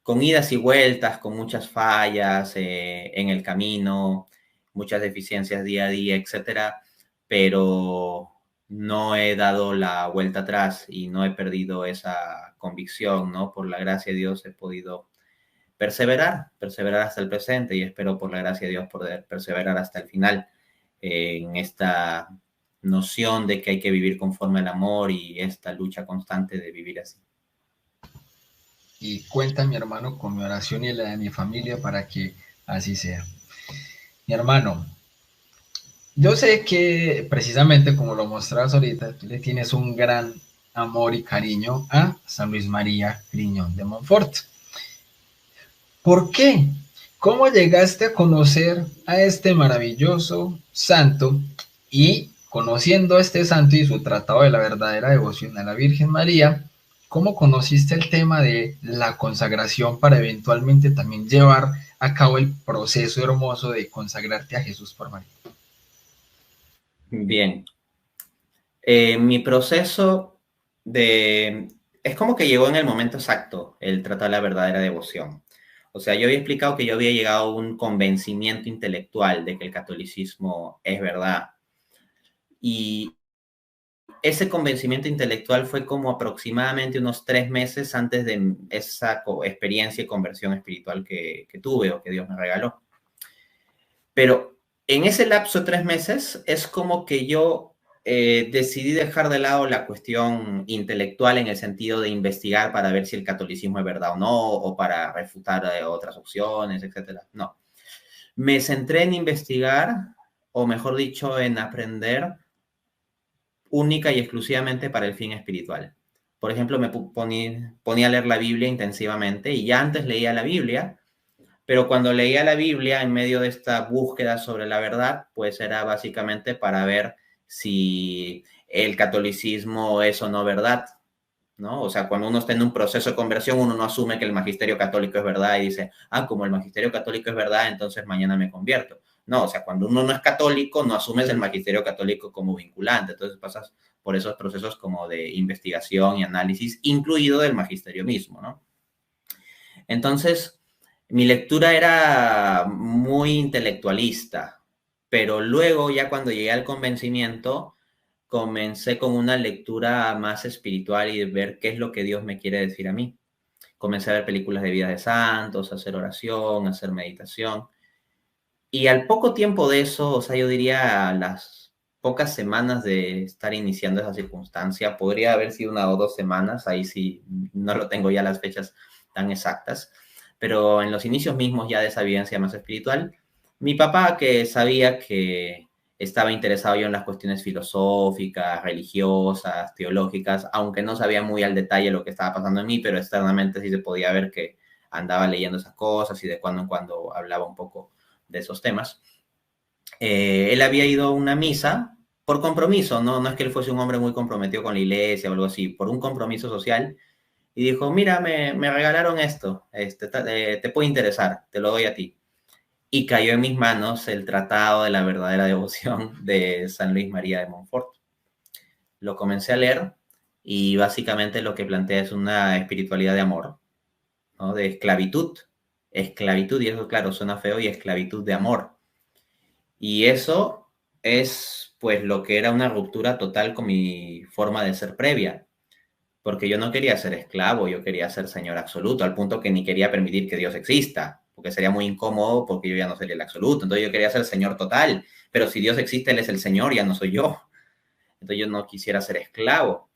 con idas y vueltas, con muchas fallas en el camino, muchas deficiencias día a día, etcétera, pero no he dado la vuelta atrás y no he perdido esa convicción, ¿no? Por la gracia de Dios he podido perseverar hasta el presente y espero por la gracia de Dios poder perseverar hasta el final en esta noción de que hay que vivir conforme al amor y esta lucha constante de vivir así. Y cuenta mi hermano con mi oración y la de mi familia para que así sea. Mi hermano, yo sé que precisamente como lo mostrabas ahorita, tú le tienes un gran amor y cariño a San Luis María Griñón de Montfort. ¿Por qué? ¿Cómo llegaste a conocer a este maravilloso santo y conociendo a este santo y su tratado de la verdadera devoción a la Virgen María, cómo conociste el tema de la consagración para eventualmente también llevar a cabo el proceso hermoso de consagrarte a Jesús por María? Bien. Mi proceso de... Es como que llegó en el momento exacto el tratar la verdadera devoción. O sea, yo había explicado que yo había llegado a un convencimiento intelectual de que el catolicismo es verdad. Y ese convencimiento intelectual fue como aproximadamente unos 3 meses antes de esa experiencia y conversión espiritual que tuve o que Dios me regaló. Pero en ese lapso de 3 meses es como que yo decidí dejar de lado la cuestión intelectual en el sentido de investigar para ver si el catolicismo es verdad o no, o para refutar otras opciones, etcétera. No. Me centré en investigar, o mejor dicho, en aprender única y exclusivamente para el fin espiritual. Por ejemplo, me ponía a leer la Biblia intensivamente y ya antes leía la Biblia, pero cuando leía la Biblia en medio de esta búsqueda sobre la verdad, pues era básicamente para ver si el catolicismo es o no verdad, ¿no? O sea, cuando uno está en un proceso de conversión, uno no asume que el magisterio católico es verdad y dice, ah, como el magisterio católico es verdad, entonces mañana me convierto. No, o sea, cuando uno no es católico, no asumes el magisterio católico como vinculante, entonces pasas por esos procesos como de investigación y análisis, incluido del magisterio mismo, ¿no? Entonces, mi lectura era muy intelectualista, pero luego ya cuando llegué al convencimiento, comencé con una lectura más espiritual y de ver qué es lo que Dios me quiere decir a mí. Comencé a ver películas de vida de santos, a hacer oración, a hacer meditación. Y al poco tiempo de eso, o sea, yo diría a las pocas semanas de estar iniciando esa circunstancia, podría haber sido 1 o 2 semanas, ahí sí no lo tengo ya las fechas tan exactas, pero en los inicios mismos ya de esa vivencia más espiritual, mi papá, que sabía que estaba interesado yo en las cuestiones filosóficas, religiosas, teológicas, aunque no sabía muy al detalle lo que estaba pasando en mí, pero externamente sí se podía ver que andaba leyendo esas cosas y de cuando en cuando hablaba un poco de esos temas. Él había ido a una misa por compromiso, ¿no? No es que él fuese un hombre muy comprometido con la iglesia o algo así, por un compromiso social, y dijo, mira, me regalaron esto, te puede interesar, te lo doy a ti. Y cayó en mis manos el Tratado de la Verdadera Devoción de San Luis María de Montfort. Lo comencé a leer y básicamente lo que plantea es una espiritualidad de amor, ¿no? De esclavitud. Esclavitud, y eso claro, suena feo, y esclavitud de amor. Y eso es pues lo que era una ruptura total con mi forma de ser previa, porque yo no quería ser esclavo, yo quería ser señor absoluto, al punto que ni quería permitir que Dios exista, porque sería muy incómodo porque yo ya no sería el absoluto, entonces yo quería ser señor total, pero si Dios existe, Él es el Señor, ya no soy yo, entonces yo no quisiera ser esclavo.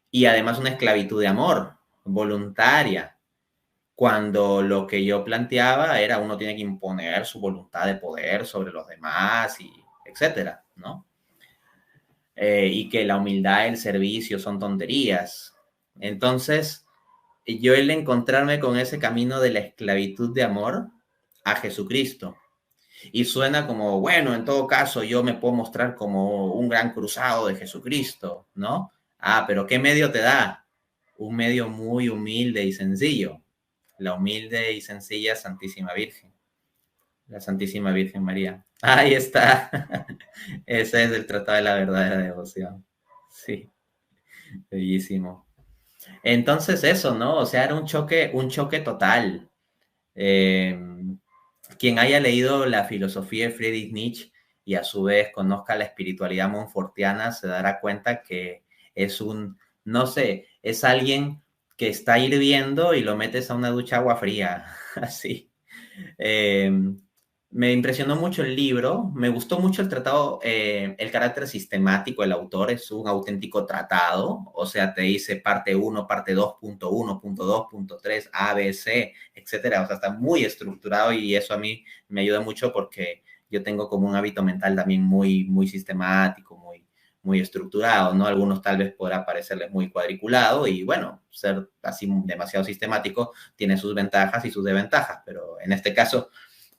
Y además una esclavitud de amor, voluntaria, cuando lo que yo planteaba era uno tiene que imponer su voluntad de poder sobre los demás y etcétera, ¿no? Y que la humildad y el servicio son tonterías. Entonces, yo el encontrarme con ese camino de la esclavitud de amor a Jesucristo. Y suena como, bueno, en todo caso, yo me puedo mostrar como un gran cruzado de Jesucristo, ¿no? Ah, pero ¿qué medio te da? Un medio muy humilde y sencillo. La humilde y sencilla Santísima Virgen. La Santísima Virgen María. Ahí está. Ese es el Tratado de la Verdadera Devoción. Sí, bellísimo. Entonces eso, ¿no? O sea, era un choque total. Eh, Quien haya leído la filosofía de Friedrich Nietzsche y a su vez conozca la espiritualidad monfortiana se dará cuenta que es no sé, es alguien que está hirviendo y lo metes a una ducha agua fría, así. Eh, Me impresionó mucho el libro, me gustó mucho el tratado, el carácter sistemático del autor, es un auténtico tratado, o sea, te dice parte 1, parte 2.1, punto 2, punto 3, A, B, C, etcétera, o sea, está muy estructurado y eso a mí me ayuda mucho porque yo tengo como un hábito mental también muy, muy sistemático, muy estructurado, ¿no? Algunos tal vez podrá parecerles muy cuadriculado y bueno, ser así demasiado sistemático tiene sus ventajas y sus desventajas, pero en este caso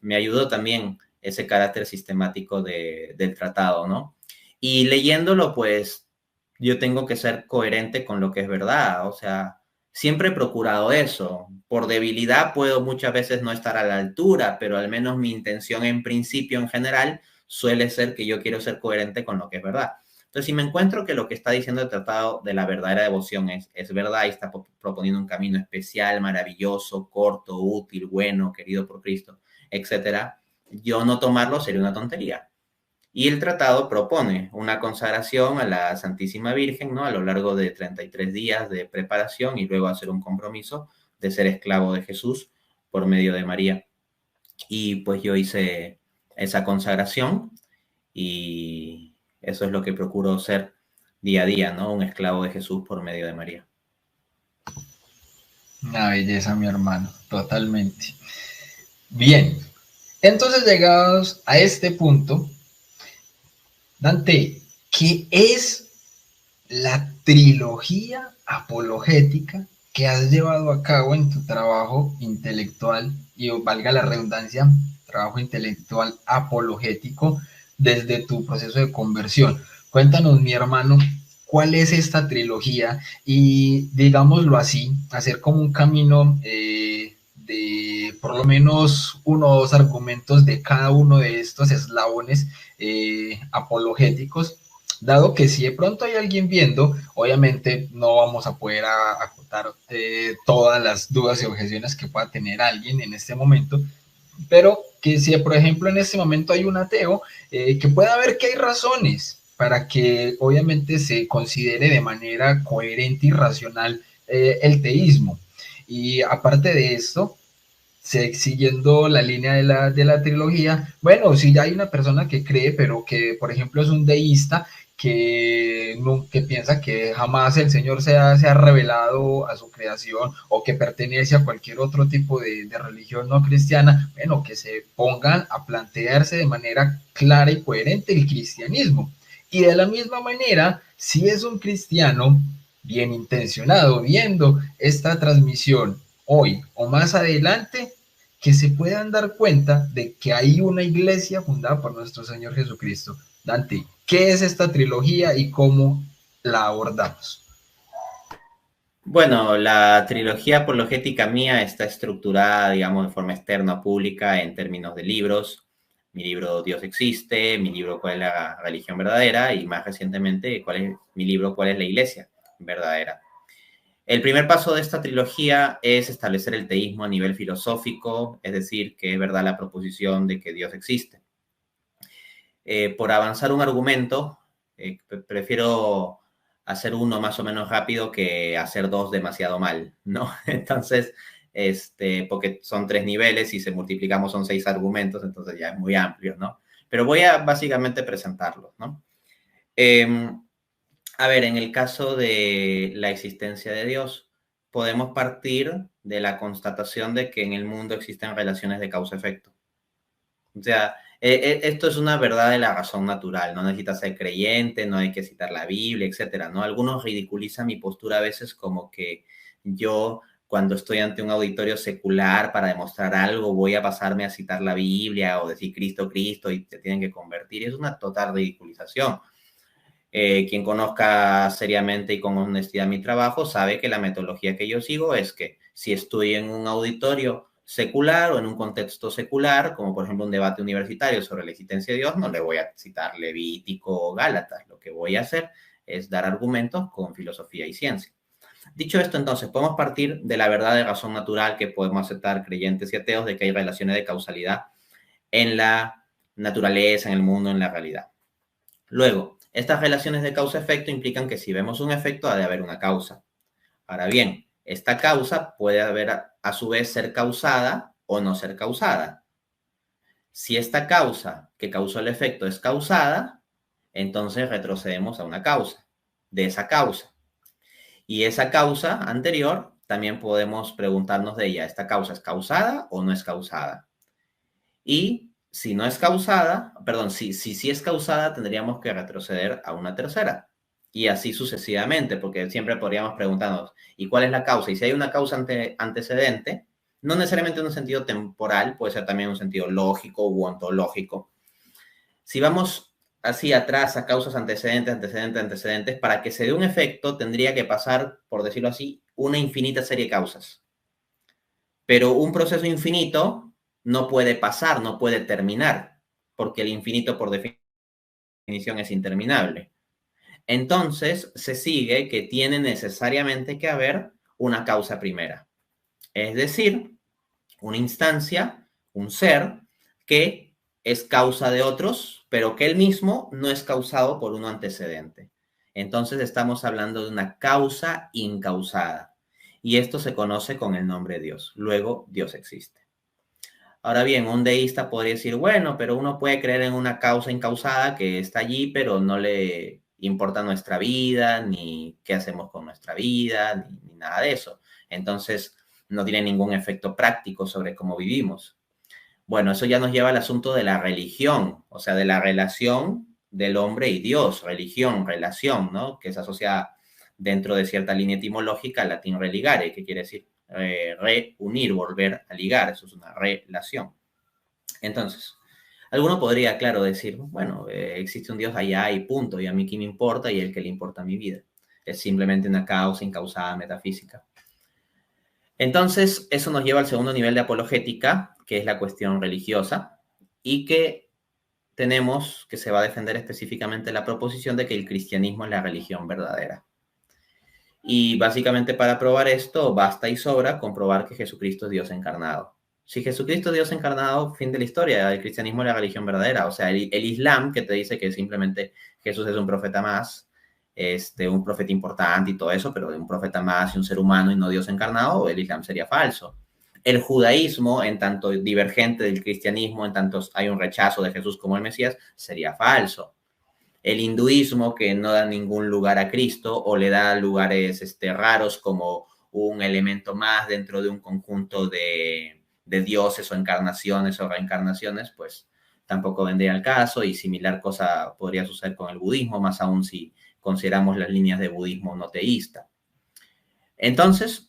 me ayudó también ese carácter sistemático del tratado, ¿no? Y leyéndolo, pues yo tengo que ser coherente con lo que es verdad, o sea, siempre he procurado eso. Por debilidad puedo muchas veces no estar a la altura, pero al menos mi intención en principio, en general, suele ser que yo quiero ser coherente con lo que es verdad. Entonces, si me encuentro que lo que está diciendo el Tratado de la Verdadera Devoción es verdad y está proponiendo un camino especial, maravilloso, corto, útil, bueno, querido por Cristo, etcétera, yo no tomarlo sería una tontería. Y el tratado propone una consagración a la Santísima Virgen, ¿no? A lo largo de 33 días de preparación y luego hacer un compromiso de ser esclavo de Jesús por medio de María. Y pues yo hice esa consagración y eso es lo que procuro ser día a día, ¿no? Un esclavo de Jesús por medio de María. Una belleza, mi hermano, totalmente. Bien, entonces llegados a este punto, Dante, ¿qué es la trilogía apologética que has llevado a cabo en tu trabajo intelectual, y valga la redundancia, trabajo intelectual apologético desde tu proceso de conversión? Cuéntanos, mi hermano, cuál es esta trilogía y, digámoslo así, hacer como un camino de por lo menos uno o dos argumentos de cada uno de estos eslabones apologéticos, dado que si de pronto hay alguien viendo, obviamente no vamos a poder acotar todas las dudas y objeciones que pueda tener alguien en este momento, pero que si por ejemplo en este momento hay un ateo, que pueda ver que hay razones para que obviamente se considere de manera coherente y racional el teísmo. Y aparte de esto, siguiendo la línea de la trilogía, bueno, si ya hay una persona que cree, pero que por ejemplo es un deísta, que, no, que piensa que jamás el Señor se ha revelado a su creación o que pertenece a cualquier otro tipo de religión no cristiana, bueno, que se pongan a plantearse de manera clara y coherente el cristianismo. Y de la misma manera, si es un cristiano bien intencionado viendo esta transmisión hoy o más adelante, que se puedan dar cuenta de que hay una iglesia fundada por nuestro Señor Jesucristo. Dante, ¿qué es esta trilogía y cómo la abordamos? Bueno, la trilogía apologética mía está estructurada, digamos, de forma externa, pública, en términos de libros. Mi libro Dios existe, mi libro ¿Cuál es la religión verdadera? Y más recientemente, mi libro ¿Cuál es la iglesia verdadera? El primer paso de esta trilogía es establecer el teísmo a nivel filosófico, es decir, que es verdad la proposición de que Dios existe. Por avanzar un argumento, prefiero hacer uno más o menos rápido que hacer dos demasiado mal, ¿no? Entonces, porque son 3 niveles y si multiplicamos son 6 argumentos, entonces ya es muy amplio, ¿no? Pero voy a básicamente presentarlos, ¿no? A ver, en el caso de la existencia de Dios, podemos partir de la constatación de que en el mundo existen relaciones de causa-efecto. O sea, esto es una verdad de la razón natural, no necesitas ser creyente, no hay que citar la Biblia, etcétera, ¿no? Algunos ridiculizan mi postura a veces como que yo, cuando estoy ante un auditorio secular para demostrar algo, voy a pasarme a citar la Biblia o decir Cristo, Cristo y te tienen que convertir. Es una total ridiculización. Quien conozca seriamente y con honestidad mi trabajo sabe que la metodología que yo sigo es que si estoy en un auditorio secular o en un contexto secular, como por ejemplo un debate universitario sobre la existencia de Dios, no le voy a citar Levítico o Gálatas. Lo que voy a hacer es dar argumentos con filosofía y ciencia. Dicho esto, entonces, podemos partir de la verdad de razón natural que podemos aceptar creyentes y ateos de que hay relaciones de causalidad en la naturaleza, en el mundo, en la realidad. Luego, estas relaciones de causa-efecto implican que si vemos un efecto, ha de haber una causa. Ahora bien, esta causa puede a su vez ser causada o no ser causada. Si esta causa que causó el efecto es causada, entonces retrocedemos a una causa de esa causa. Y esa causa anterior también podemos preguntarnos de ella, ¿esta causa es causada o no es causada? Y si no es causada, perdón, si es causada, tendríamos que retroceder a una tercera. Y así sucesivamente, porque siempre podríamos preguntarnos, ¿y cuál es la causa? Y si hay una causa antecedente, no necesariamente en un sentido temporal, puede ser también en un sentido lógico u ontológico. Si vamos así atrás a causas antecedentes, para que se dé un efecto, tendría que pasar, por decirlo así, una infinita serie de causas. Pero un proceso infinito no puede pasar, no puede terminar, porque el infinito por definición es interminable. Entonces se sigue que tiene necesariamente que haber una causa primera, es decir, una instancia, un ser que es causa de otros, pero que él mismo no es causado por uno antecedente. Entonces estamos hablando de una causa incausada. Y esto se conoce con el nombre de Dios. Luego, Dios existe. Ahora bien, un deísta podría decir, bueno, pero uno puede creer en una causa incausada que está allí, pero no le importa nuestra vida, ni qué hacemos con nuestra vida, ni nada de eso. Entonces, no tiene ningún efecto práctico sobre cómo vivimos. Bueno, eso ya nos lleva al asunto de la religión, o sea, de la relación del hombre y Dios, religión, relación, ¿no? Que se asocia dentro de cierta línea etimológica al latín religare, que quiere decir reunir, volver a ligar, eso es una relación. Entonces, alguno podría, claro, decir, bueno, existe un Dios allá y punto, y a mí qué me importa y el que le importa mi vida. Es simplemente una causa incausada metafísica. Entonces, eso nos lleva al segundo nivel de apologética, que es la cuestión religiosa, y que tenemos que se va a defender específicamente la proposición de que el cristianismo es la religión verdadera. Y básicamente para probar esto, basta y sobra comprobar que Jesucristo es Dios encarnado. Si Jesucristo es Dios encarnado, fin de la historia, el cristianismo es la religión verdadera. O sea, el Islam, que te dice que simplemente Jesús es un profeta más, un profeta importante y todo eso, pero un profeta más y un ser humano y no Dios encarnado, el Islam sería falso. El judaísmo, en tanto divergente del cristianismo, en tanto hay un rechazo de Jesús como el Mesías, sería falso. El hinduismo, que no da ningún lugar a Cristo o le da lugares raros como un elemento más dentro de un conjunto de dioses o encarnaciones o reencarnaciones, pues tampoco vendría al caso, y similar cosa podría suceder con el budismo, más aún si consideramos las líneas de budismo no teísta. Entonces,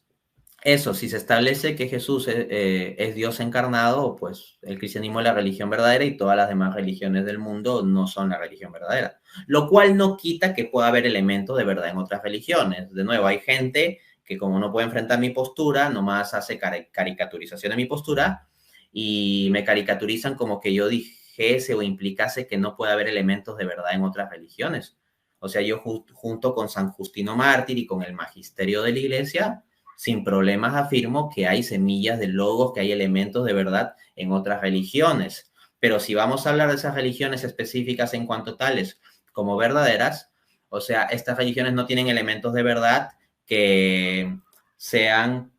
eso, si se establece que Jesús es Dios encarnado, pues el cristianismo es la religión verdadera y todas las demás religiones del mundo no son la religión verdadera. Lo cual no quita que pueda haber elementos de verdad en otras religiones. De nuevo, hay gente que como no puede enfrentar mi postura, nomás hace caricaturización de mi postura y me caricaturizan como que yo dijese o implicase que no puede haber elementos de verdad en otras religiones. O sea, yo junto con San Justino Mártir y con el magisterio de la iglesia, sin problemas afirmo que hay semillas de logos, que hay elementos de verdad en otras religiones. Pero si vamos a hablar de esas religiones específicas en cuanto tales como verdaderas, o sea, estas religiones no tienen elementos de verdad que sean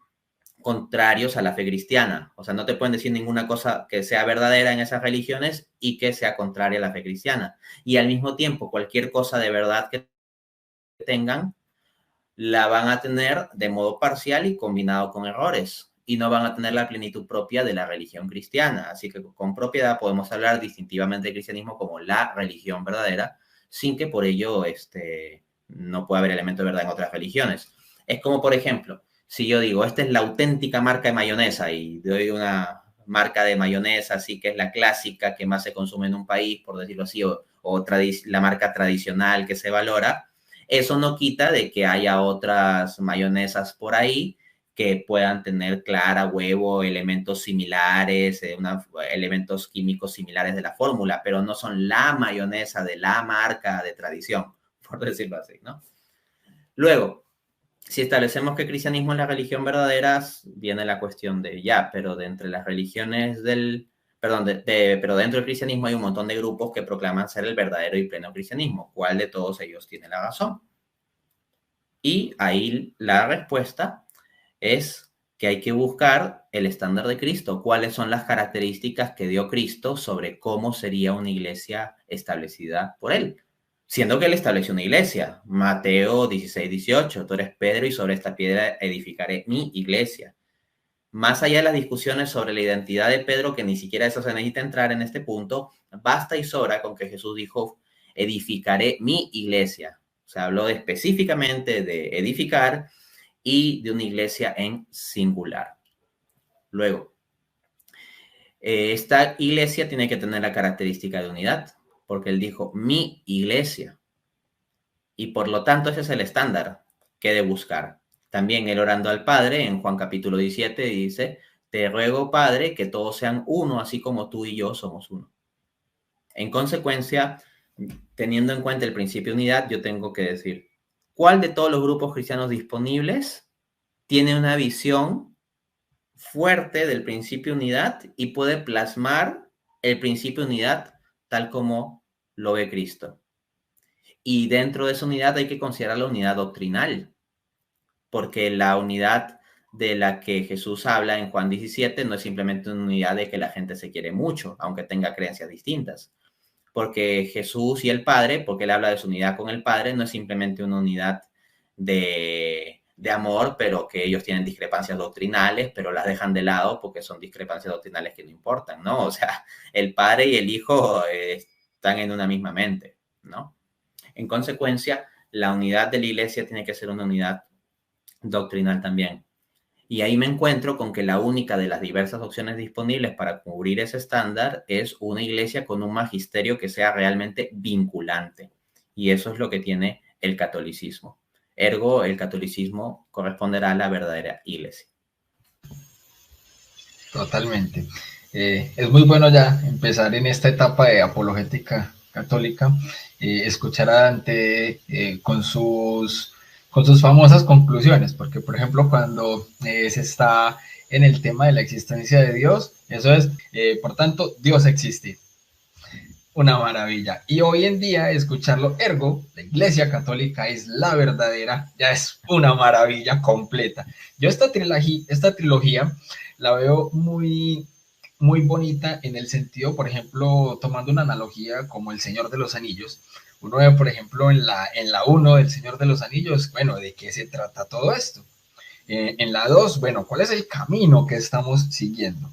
contrarios a la fe cristiana. O sea, no te pueden decir ninguna cosa que sea verdadera en esas religiones y que sea contraria a la fe cristiana. Y al mismo tiempo, cualquier cosa de verdad que tengan, la van a tener de modo parcial y combinado con errores, y no van a tener la plenitud propia de la religión cristiana. Así que con propiedad podemos hablar distintivamente del cristianismo como la religión verdadera, sin que por ello no pueda haber elemento de verdad en otras religiones. Es como, por ejemplo, si yo digo, esta es la auténtica marca de mayonesa y doy una marca de mayonesa, así que es la clásica que más se consume en un país, por decirlo así, o la marca tradicional que se valora, eso no quita de que haya otras mayonesas por ahí que puedan tener clara, huevo, elementos similares, elementos químicos similares de la fórmula, pero no son la mayonesa de la marca de tradición, por decirlo así, ¿no? Luego, si establecemos que el cristianismo es la religión verdadera, viene la cuestión de ya, pero de entre las religiones pero dentro del cristianismo hay un montón de grupos que proclaman ser el verdadero y pleno cristianismo. ¿Cuál de todos ellos tiene la razón? Y ahí la respuesta es que hay que buscar el estándar de Cristo, cuáles son las características que dio Cristo sobre cómo sería una iglesia establecida por él. Siendo que él estableció una iglesia, Mateo 16:18, tú eres Pedro y sobre esta piedra edificaré mi iglesia. Más allá de las discusiones sobre la identidad de Pedro, que ni siquiera eso se necesita entrar en este punto, basta y sobra con que Jesús dijo, edificaré mi iglesia. O sea, habló específicamente de edificar y de una iglesia en singular. Luego, esta iglesia tiene que tener la característica de unidad, porque él dijo, mi iglesia. Y por lo tanto, ese es el estándar que he de buscar. También él orando al Padre, en Juan capítulo 17, dice, te ruego, Padre, que todos sean uno, así como tú y yo somos uno. En consecuencia, teniendo en cuenta el principio de unidad, yo tengo que decir, ¿cuál de todos los grupos cristianos disponibles tiene una visión fuerte del principio de unidad y puede plasmar el principio de unidad tal como lo ve Cristo? Y dentro de esa unidad hay que considerar la unidad doctrinal, porque la unidad de la que Jesús habla en Juan 17 no es simplemente una unidad de que la gente se quiere mucho, aunque tenga creencias distintas. Porque Jesús y el Padre, porque él habla de su unidad con el Padre, no es simplemente una unidad de amor, pero que ellos tienen discrepancias doctrinales, pero las dejan de lado porque son discrepancias doctrinales que no importan, ¿no? O sea, el Padre y el Hijo están en una misma mente, ¿no? En consecuencia, la unidad de la iglesia tiene que ser una unidad doctrinal también. Y ahí me encuentro con que la única de las diversas opciones disponibles para cubrir ese estándar es una iglesia con un magisterio que sea realmente vinculante. Y eso es lo que tiene el catolicismo. Ergo, el catolicismo corresponderá a la verdadera iglesia. Totalmente. Es muy bueno ya empezar en esta etapa de apologética católica, escuchar a Dante con sus famosas conclusiones, porque por ejemplo cuando se está en el tema de la existencia de Dios, eso es, por tanto, Dios existe. Una maravilla. Y hoy en día escucharlo, ergo, la Iglesia Católica es la verdadera, ya es una maravilla completa. Yo esta trilogía la veo muy bonita en el sentido, por ejemplo, tomando una analogía como El Señor de los Anillos. Uno ve, por ejemplo, en la uno del Señor de los Anillos, bueno, ¿de qué se trata todo esto? En la 2, bueno, ¿cuál es el camino que estamos siguiendo?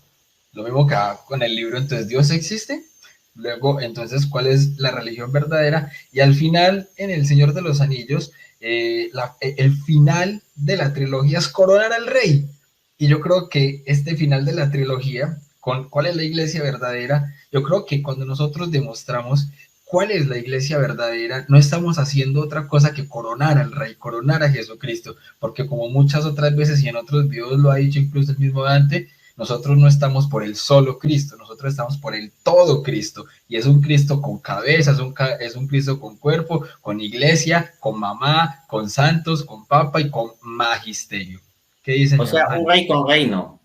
Lo mismo que con el libro, entonces, ¿Dios existe? Luego, entonces, ¿cuál es la religión verdadera? Y al final, en El Señor de los Anillos, el final de la trilogía es coronar al rey. Y yo creo que este final de la trilogía, con cuál es la iglesia verdadera, yo creo que cuando nosotros demostramos cuál es la iglesia verdadera, no estamos haciendo otra cosa que coronar al rey, coronar a Jesucristo, porque como muchas otras veces y en otros videos lo ha dicho incluso el mismo Dante, nosotros no estamos por el solo Cristo, nosotros estamos por el todo Cristo. Y es un Cristo con cabeza, es un Cristo con cuerpo, con iglesia, con mamá, con santos, con papa y con magisterio. ¿Qué dice O mi sea, un hermano? rey con reino.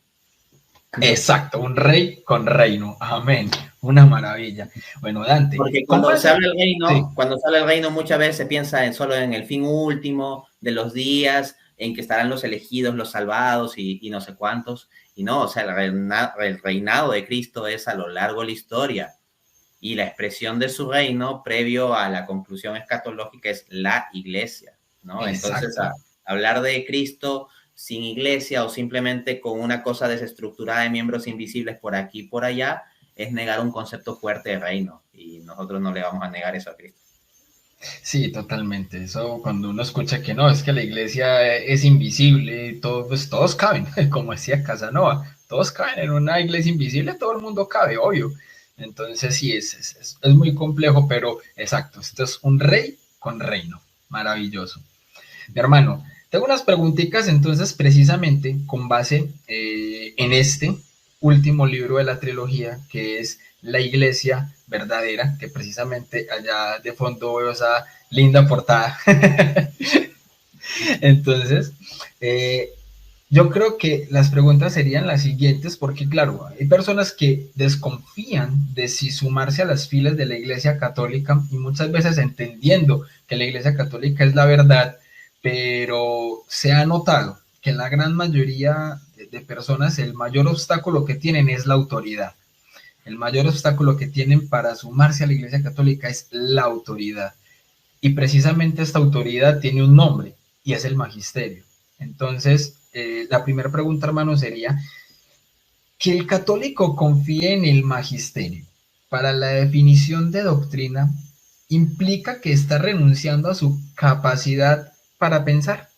Exacto, un rey con reino. Amén. Una maravilla. Bueno, Dante, Porque ¿cómo cuando se hace? habla del Sí, reino, cuando se habla del reino muchas veces se piensa solo en el fin último de los días, en que estarán los elegidos, los salvados y no sé cuántos. Y no, o sea, el reinado de Cristo es a lo largo de la historia. Y la expresión de su reino previo a la conclusión escatológica es la iglesia, ¿no? Entonces, exacto. hablar de Cristo sin iglesia o simplemente con una cosa desestructurada de miembros invisibles por aquí y por allá es negar un concepto fuerte de reino y nosotros no le vamos a negar eso a Cristo. Sí, totalmente. Eso cuando uno escucha que no, es que la iglesia es invisible, todo, pues todos caben, como decía Casanova, todos caben en una iglesia invisible, todo el mundo cabe, obvio. Entonces sí, es muy complejo, pero exacto, esto es un rey con reino, maravilloso. Mi hermano, tengo unas preguntitas entonces precisamente con base en este último libro de la trilogía, que es La Iglesia Verdadera, que precisamente allá de fondo veo esa linda portada. Entonces, eh, yo creo que las preguntas serían las siguientes, porque claro, hay personas que desconfían de si sumarse a las filas de la Iglesia Católica y muchas veces entendiendo que la Iglesia Católica es la verdad, pero se ha notado que la gran mayoría de personas el mayor obstáculo que tienen es la autoridad. El mayor obstáculo que tienen para sumarse a la Iglesia Católica es la autoridad. Y precisamente esta autoridad tiene un nombre y es el magisterio. Entonces, la primera pregunta, hermano, sería que el católico confíe en el magisterio. Para la definición de doctrina, implica que está renunciando a su capacidad para pensar.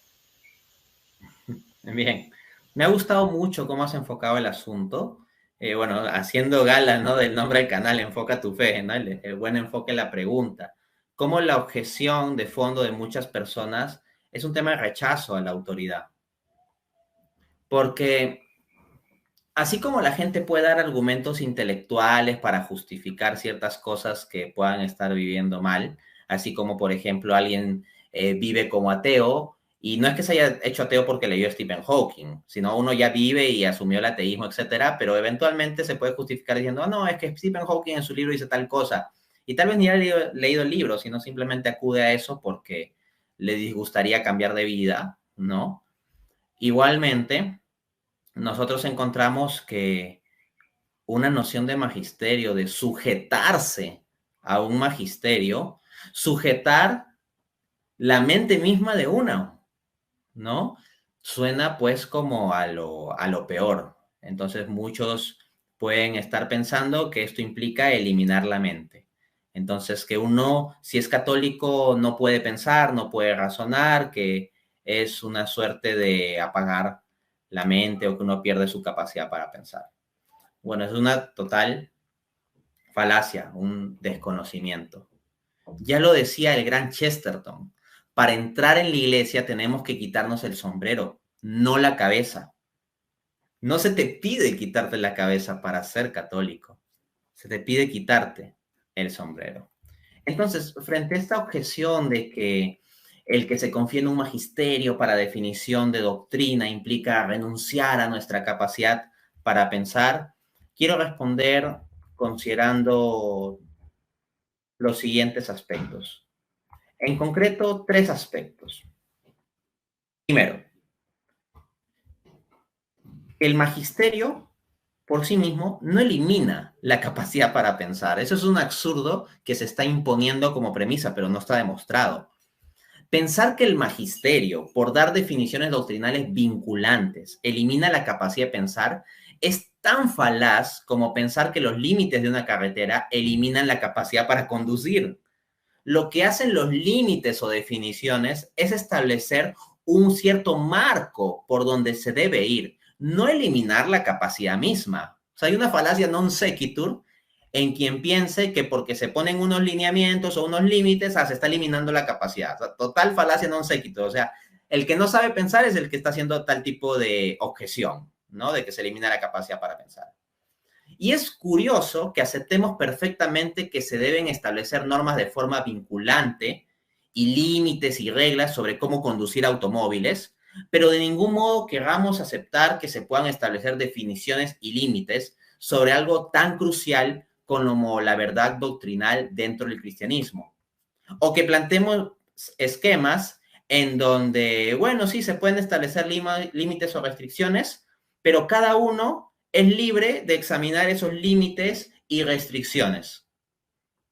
Bien, me ha gustado mucho cómo has enfocado el asunto. Bueno, haciendo gala, ¿no? Del nombre del canal, Enfoca tu Fe, ¿no? El buen enfoque en la pregunta. Cómo la objeción de fondo de muchas personas es un tema de rechazo a la autoridad. Porque así como la gente puede dar argumentos intelectuales para justificar ciertas cosas que puedan estar viviendo mal, así como, por ejemplo, alguien vive como ateo, y no es que se haya hecho ateo porque leyó a Stephen Hawking, sino uno ya vive y asumió el ateísmo, etcétera, pero eventualmente se puede justificar diciendo, no, es que Stephen Hawking en su libro dice tal cosa, y tal vez ni ha leído el libro, sino simplemente acude a eso porque le disgustaría cambiar de vida, ¿no? Igualmente, nosotros encontramos que una noción de magisterio, de sujetarse a un magisterio, sujetar la mente misma de uno, ¿no? Suena pues como a lo peor. Entonces muchos pueden estar pensando que esto implica eliminar la mente. Entonces que uno, si es católico, no puede pensar, no puede razonar, que es una suerte de apagar la mente o que uno pierde su capacidad para pensar. Bueno, es una total falacia, un desconocimiento. Ya lo decía el gran Chesterton, para entrar en la iglesia tenemos que quitarnos el sombrero, no la cabeza. No se te pide quitarte la cabeza para ser católico, se te pide quitarte el sombrero. Entonces, frente a esta objeción de que el que se confía en un magisterio para definición de doctrina implica renunciar a nuestra capacidad para pensar, quiero responder considerando los siguientes aspectos. En concreto, tres aspectos. Primero, el magisterio por sí mismo no elimina la capacidad para pensar. Eso es un absurdo que se está imponiendo como premisa, pero no está demostrado. Pensar que el magisterio, por dar definiciones doctrinales vinculantes, elimina la capacidad de pensar, es tan falaz como pensar que los límites de una carretera eliminan la capacidad para conducir. Lo que hacen los límites o definiciones es establecer un cierto marco por donde se debe ir, no eliminar la capacidad misma. O sea, hay una falacia non sequitur en quien piense que porque se ponen unos lineamientos o unos límites, se está eliminando la capacidad. O sea, total falacia non sequitur. O sea, el que no sabe pensar es el que está haciendo tal tipo de objeción, ¿no? De que se elimina la capacidad para pensar. Y es curioso que aceptemos perfectamente que se deben establecer normas de forma vinculante y límites y reglas sobre cómo conducir automóviles, pero de ningún modo queramos aceptar que se puedan establecer definiciones y límites sobre algo tan crucial como la verdad doctrinal dentro del cristianismo. O que planteemos esquemas en donde, bueno, sí, se pueden establecer límites o restricciones, pero cada uno es libre de examinar esos límites y restricciones.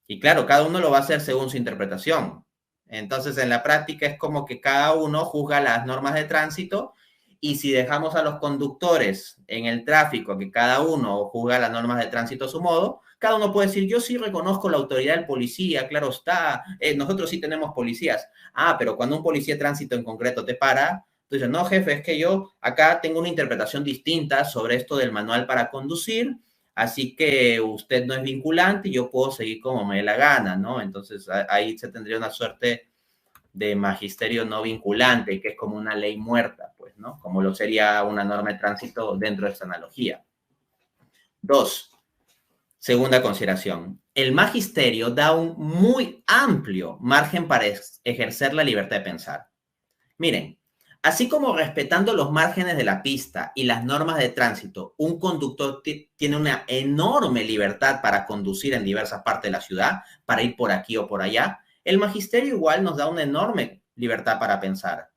Y claro, cada uno lo va a hacer según su interpretación. Entonces, en la práctica es como que cada uno juzga las normas de tránsito y si dejamos a los conductores en el tráfico que cada uno juzga las normas de tránsito a su modo, cada uno puede decir, yo sí reconozco la autoridad del policía, claro está, nosotros sí tenemos policías. Ah, pero cuando un policía de tránsito en concreto te para, tú dices, no, jefe, es que yo acá tengo una interpretación distinta sobre esto del manual para conducir, así que usted no es vinculante y yo puedo seguir como me dé la gana, ¿no? Entonces ahí se tendría una suerte de magisterio no vinculante, que es como una ley muerta, pues, ¿no? Como lo sería una norma de tránsito dentro de esta analogía. Dos, segunda consideración. El magisterio da un muy amplio margen para ejercer la libertad de pensar. Miren, así como respetando los márgenes de la pista y las normas de tránsito, un conductor tiene una enorme libertad para conducir en diversas partes de la ciudad, para ir por aquí o por allá, el magisterio igual nos da una enorme libertad para pensar.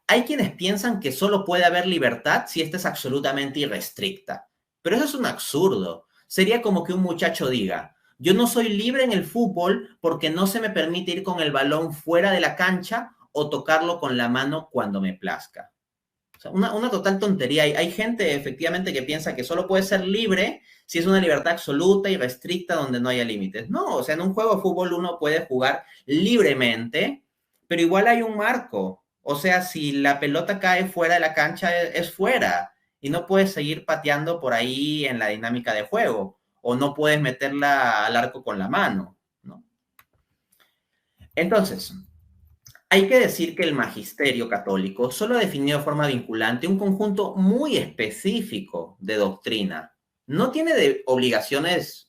Hay quienes piensan que solo puede haber libertad si esta es absolutamente irrestricta, pero eso es un absurdo. Sería como que un muchacho diga, yo no soy libre en el fútbol porque no se me permite ir con el balón fuera de la cancha o tocarlo con la mano cuando me plazca. O sea, una total tontería. Hay gente efectivamente que piensa que solo puede ser libre si es una libertad absoluta y restricta donde no haya límites. No, o sea, en un juego de fútbol uno puede jugar libremente, pero igual hay un marco. O sea, si la pelota cae fuera de la cancha, es fuera. Y no puedes seguir pateando por ahí en la dinámica de juego. O no puedes meterla al arco con la mano, ¿no? Entonces, hay que decir que el magisterio católico solo ha definido de forma vinculante un conjunto muy específico de doctrina. No tiene definiciones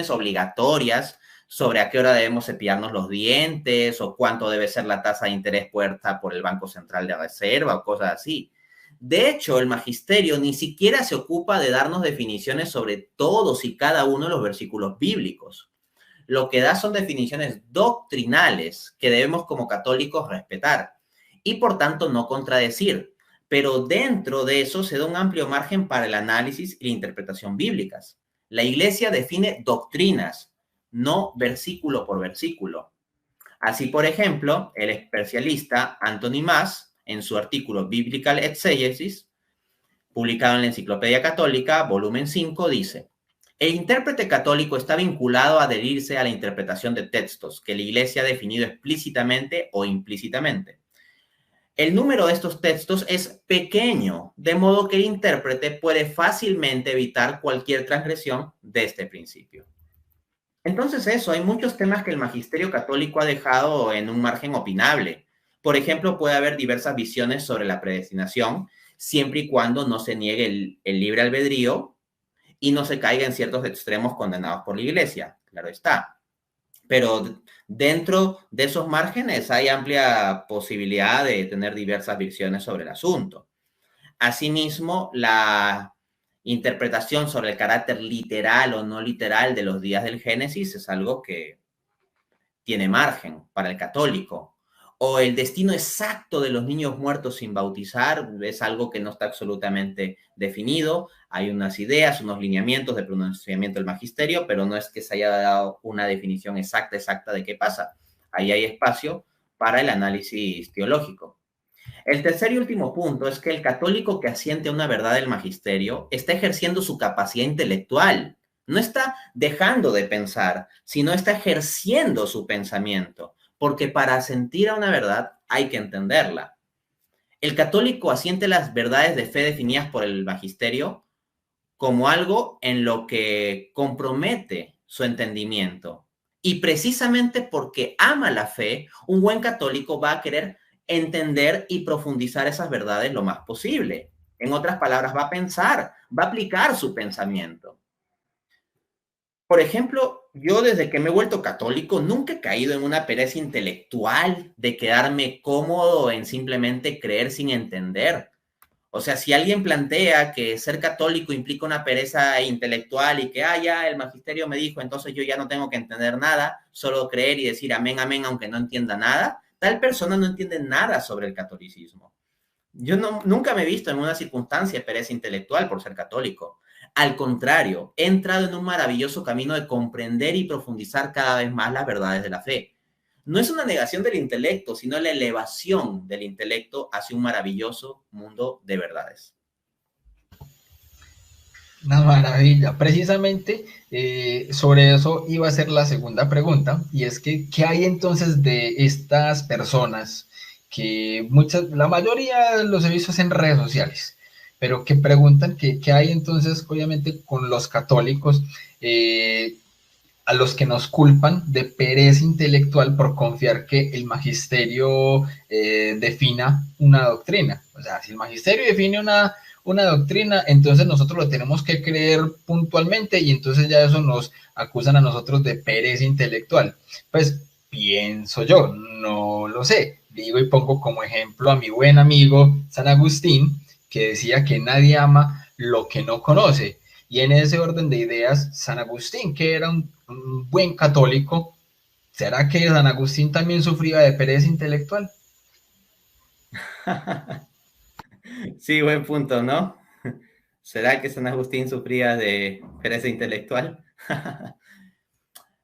obligatorias sobre a qué hora debemos cepillarnos los dientes o cuánto debe ser la tasa de interés puesta por el Banco Central de Reserva o cosas así. De hecho, el magisterio ni siquiera se ocupa de darnos definiciones sobre todos y cada uno de los versículos bíblicos. Lo que da son definiciones doctrinales que debemos como católicos respetar y por tanto no contradecir. Pero dentro de eso se da un amplio margen para el análisis y la interpretación bíblicas. La Iglesia define doctrinas, no versículo por versículo. Así, por ejemplo, el especialista Anthony Maas, en su artículo Biblical Exegesis, publicado en la Enciclopedia Católica, volumen 5, dice: el intérprete católico está vinculado a adherirse a la interpretación de textos que la Iglesia ha definido explícitamente o implícitamente. El número de estos textos es pequeño, de modo que el intérprete puede fácilmente evitar cualquier transgresión de este principio. Entonces hay muchos temas que el magisterio católico ha dejado en un margen opinable. Por ejemplo, puede haber diversas visiones sobre la predestinación, siempre y cuando no se niegue el libre albedrío y no se caiga en ciertos extremos condenados por la Iglesia, claro está. Pero dentro de esos márgenes hay amplia posibilidad de tener diversas visiones sobre el asunto. Asimismo, la interpretación sobre el carácter literal o no literal de los días del Génesis es algo que tiene margen para el católico. O el destino exacto de los niños muertos sin bautizar es algo que no está absolutamente definido. Hay unas ideas, unos lineamientos de pronunciamiento del magisterio, pero no es que se haya dado una definición exacta de qué pasa. Ahí hay espacio para el análisis teológico. El tercer y último punto es que el católico que asiente a una verdad del magisterio está ejerciendo su capacidad intelectual. No está dejando de pensar, sino está ejerciendo su pensamiento, porque para asentir a una verdad hay que entenderla. El católico asiente las verdades de fe definidas por el magisterio como algo en lo que compromete su entendimiento. Y precisamente porque ama la fe, un buen católico va a querer entender y profundizar esas verdades lo más posible. En otras palabras, va a pensar, va a aplicar su pensamiento. Por ejemplo, yo desde que me he vuelto católico nunca he caído en una pereza intelectual de quedarme cómodo en simplemente creer sin entender. O sea, si alguien plantea que ser católico implica una pereza intelectual y que, ya, el magisterio me dijo, entonces yo ya no tengo que entender nada, solo creer y decir amén, amén, aunque no entienda nada, tal persona no entiende nada sobre el catolicismo. Yo nunca me he visto en una circunstancia de pereza intelectual por ser católico. Al contrario, he entrado en un maravilloso camino de comprender y profundizar cada vez más las verdades de la fe. No es una negación del intelecto, sino la elevación del intelecto hacia un maravilloso mundo de verdades. Una maravilla. Precisamente sobre eso iba a ser la segunda pregunta, y es que, ¿qué hay entonces de estas personas que la mayoría los he visto en redes sociales, pero que preguntan qué hay entonces, obviamente, con los católicos, a los que nos culpan de pereza intelectual por confiar que el magisterio defina una doctrina? O sea, si el magisterio define una doctrina, entonces nosotros lo tenemos que creer puntualmente, y entonces ya eso nos acusan a nosotros de pereza intelectual. Pues pienso yo, no lo sé. Digo y pongo como ejemplo a mi buen amigo San Agustín, que decía que nadie ama lo que no conoce. Y en ese orden de ideas, San Agustín, que era un buen católico, ¿será que San Agustín también sufría de pereza intelectual? Sí, buen punto, ¿no? ¿Será que San Agustín sufría de pereza intelectual?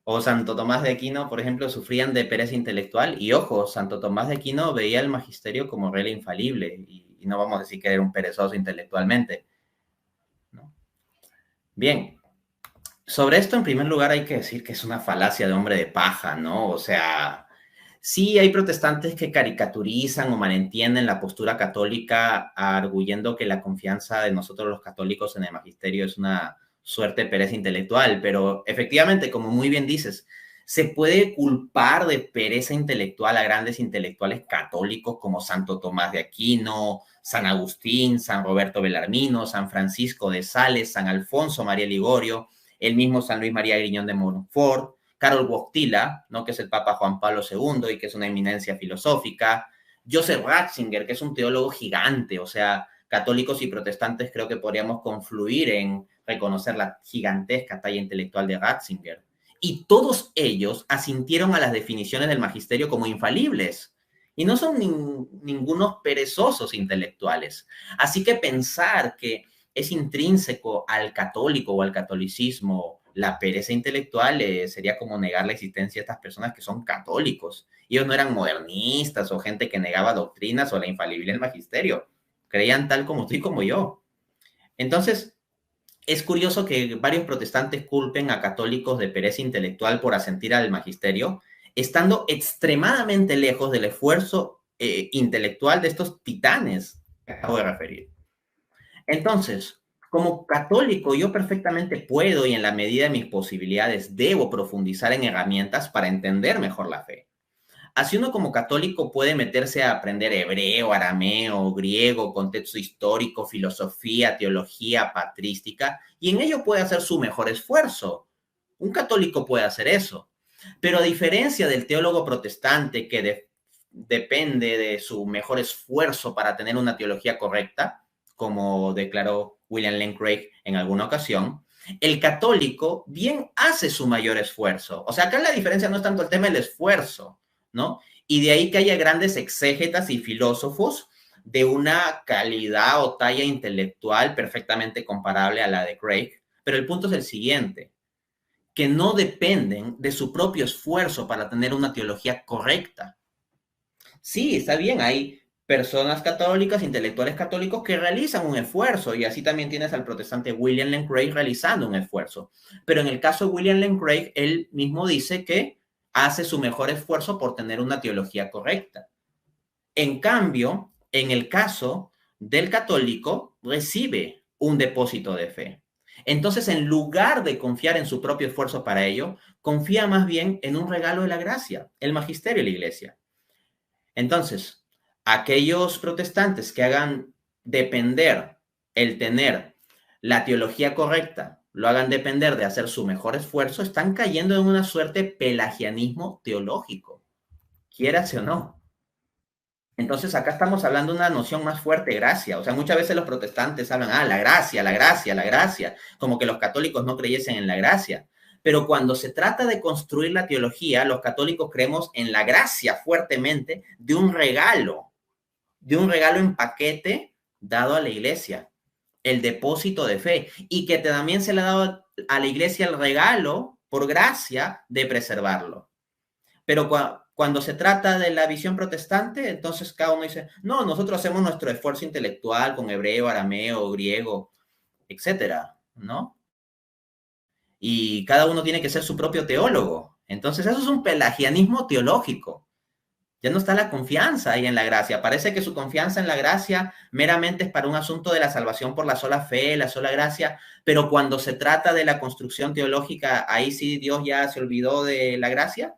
O Santo Tomás de Aquino, por ejemplo, sufrían de pereza intelectual. Y ojo, Santo Tomás de Aquino veía el magisterio como regla infalible. Y no vamos a decir que era un perezoso intelectualmente, ¿no? Bien, sobre esto en primer lugar hay que decir que es una falacia de hombre de paja, ¿no? O sea, sí hay protestantes que caricaturizan o malentienden la postura católica, arguyendo que la confianza de nosotros los católicos en el magisterio es una suerte de pereza intelectual, pero efectivamente, como muy bien dices, Se puede culpar de pereza intelectual a grandes intelectuales católicos como Santo Tomás de Aquino, San Agustín, San Roberto Belarmino, San Francisco de Sales, San Alfonso María Ligorio, el mismo San Luis María Griñón de Montfort, Karol Wojtyla, ¿no?, que es el Papa Juan Pablo II y que es una eminencia filosófica, Joseph Ratzinger, que es un teólogo gigante, o sea, católicos y protestantes creo que podríamos confluir en reconocer la gigantesca talla intelectual de Ratzinger. Y todos ellos asintieron a las definiciones del magisterio como infalibles. Y no son ningunos perezosos intelectuales. Así que pensar que es intrínseco al católico o al catolicismo la pereza intelectual sería como negar la existencia de estas personas que son católicos. Ellos no eran modernistas o gente que negaba doctrinas o la infalibilidad del magisterio. Creían tal como tú y como yo. Entonces, es curioso que varios protestantes culpen a católicos de pereza intelectual por asentir al magisterio, estando extremadamente lejos del esfuerzo intelectual de estos titanes que acabo de referir. Entonces, como católico, yo perfectamente puedo y en la medida de mis posibilidades debo profundizar en herramientas para entender mejor la fe. Así uno como católico puede meterse a aprender hebreo, arameo, griego, contexto histórico, filosofía, teología, patrística, y en ello puede hacer su mejor esfuerzo. Un católico puede hacer eso. Pero a diferencia del teólogo protestante que depende de su mejor esfuerzo para tener una teología correcta, como declaró William Lane Craig en alguna ocasión, el católico bien hace su mayor esfuerzo. O sea, acá la diferencia no es tanto el tema del esfuerzo, ¿no? Y de ahí que haya grandes exégetas y filósofos de una calidad o talla intelectual perfectamente comparable a la de Craig. Pero el punto es el siguiente, que no dependen de su propio esfuerzo para tener una teología correcta. Sí, está bien, hay personas católicas, intelectuales católicos que realizan un esfuerzo, y así también tienes al protestante William Lane Craig realizando un esfuerzo. Pero en el caso de William Lane Craig, él mismo dice que hace su mejor esfuerzo por tener una teología correcta. En cambio, en el caso del católico, recibe un depósito de fe. Entonces, en lugar de confiar en su propio esfuerzo para ello, confía más bien en un regalo de la gracia, el magisterio de la iglesia. Entonces, aquellos protestantes que hagan depender el tener la teología correcta, lo hagan depender de hacer su mejor esfuerzo, están cayendo en una suerte de pelagianismo teológico, quieras o no. Entonces, acá estamos hablando de una noción más fuerte, gracia. O sea, muchas veces los protestantes hablan, la gracia, la gracia, la gracia, como que los católicos no creyesen en la gracia. Pero cuando se trata de construir la teología, los católicos creemos en la gracia fuertemente de un regalo en paquete dado a la iglesia, el depósito de fe, y que también se le ha dado a la iglesia el regalo, por gracia, de preservarlo. Pero cuando se trata de la visión protestante, entonces cada uno dice, no, nosotros hacemos nuestro esfuerzo intelectual con hebreo, arameo, griego, etcétera, ¿no? Y cada uno tiene que ser su propio teólogo. Entonces eso es un pelagianismo teológico. Ya no está la confianza ahí en la gracia. Parece que su confianza en la gracia meramente es para un asunto de la salvación por la sola fe, la sola gracia, pero cuando se trata de la construcción teológica, ahí sí Dios ya se olvidó de la gracia,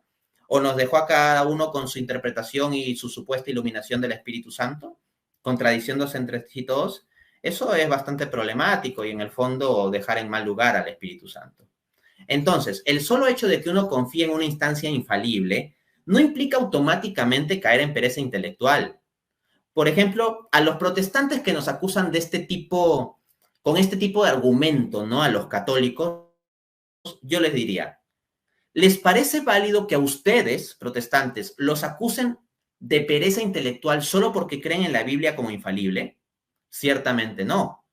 o nos dejó a cada uno con su interpretación y su supuesta iluminación del Espíritu Santo, contradiciéndose entre sí todos. Eso es bastante problemático y en el fondo dejar en mal lugar al Espíritu Santo. Entonces, el solo hecho de que uno confíe en una instancia infalible no implica automáticamente caer en pereza intelectual. Por ejemplo, a los protestantes que nos acusan de este tipo, con este tipo de argumento, ¿no?, a los católicos, yo les diría, ¿les parece válido que a ustedes, protestantes, los acusen de pereza intelectual solo porque creen en la Biblia como infalible? Ciertamente no.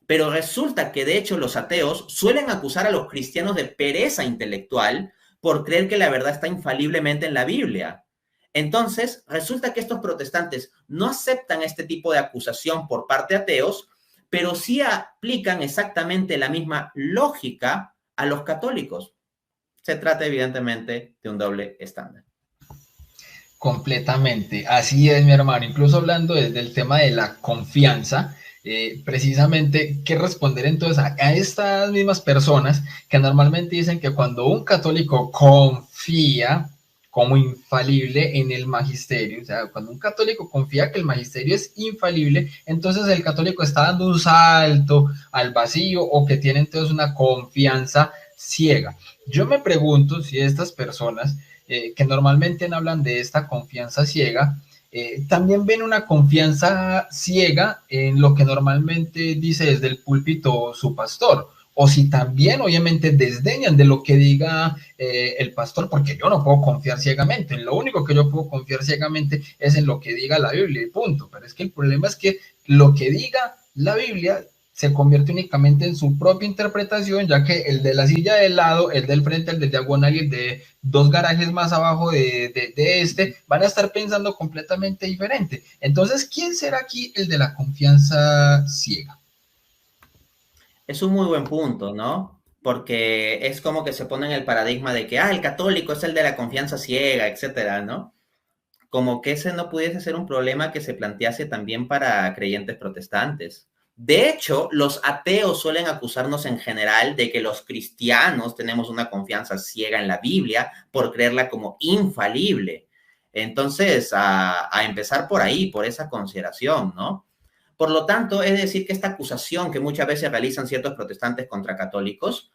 Pero resulta que de hecho los ateos suelen acusar a los cristianos de pereza intelectual por creer que la verdad está infaliblemente en la Biblia. Entonces, resulta que estos protestantes no aceptan este tipo de acusación por parte de ateos, pero sí aplican exactamente la misma lógica a los católicos. Se trata evidentemente de un doble estándar. Completamente, así es, mi hermano. Incluso hablando desde el tema de la confianza, precisamente, ¿qué responder entonces a estas mismas personas que normalmente dicen que cuando un católico confía confía como infalible en el magisterio. O sea, cuando un católico confía que el magisterio es infalible, entonces el católico está dando un salto al vacío o que tiene entonces una confianza ciega. Yo me pregunto si estas personas que normalmente hablan de esta confianza ciega, también ven una confianza ciega en lo que normalmente dice desde el púlpito su pastor, o si también obviamente desdeñan de lo que diga el pastor, porque yo no puedo confiar ciegamente, lo único que yo puedo confiar ciegamente es en lo que diga la Biblia y punto, pero es que el problema es que lo que diga la Biblia se convierte únicamente en su propia interpretación, ya que el de la silla del lado, el del frente, el del diagonal y el de dos garajes más abajo de este, van a estar pensando completamente diferente. Entonces, ¿quién será aquí el de la confianza ciega? Es un muy buen punto, ¿no? Porque es como que se pone en el paradigma de que, el católico es el de la confianza ciega, etcétera, ¿no? Como que ese no pudiese ser un problema que se plantease también para creyentes protestantes. De hecho, los ateos suelen acusarnos en general de que los cristianos tenemos una confianza ciega en la Biblia por creerla como infalible. Entonces, a empezar por ahí, por esa consideración, ¿no? Por lo tanto, es decir que esta acusación que muchas veces realizan ciertos protestantes contra católicos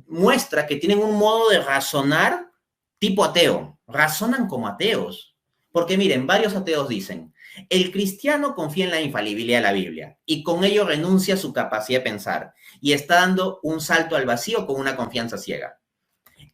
muestra que tienen un modo de razonar tipo ateo, razonan como ateos. Porque miren, varios ateos dicen, el cristiano confía en la infalibilidad de la Biblia y con ello renuncia a su capacidad de pensar y está dando un salto al vacío con una confianza ciega.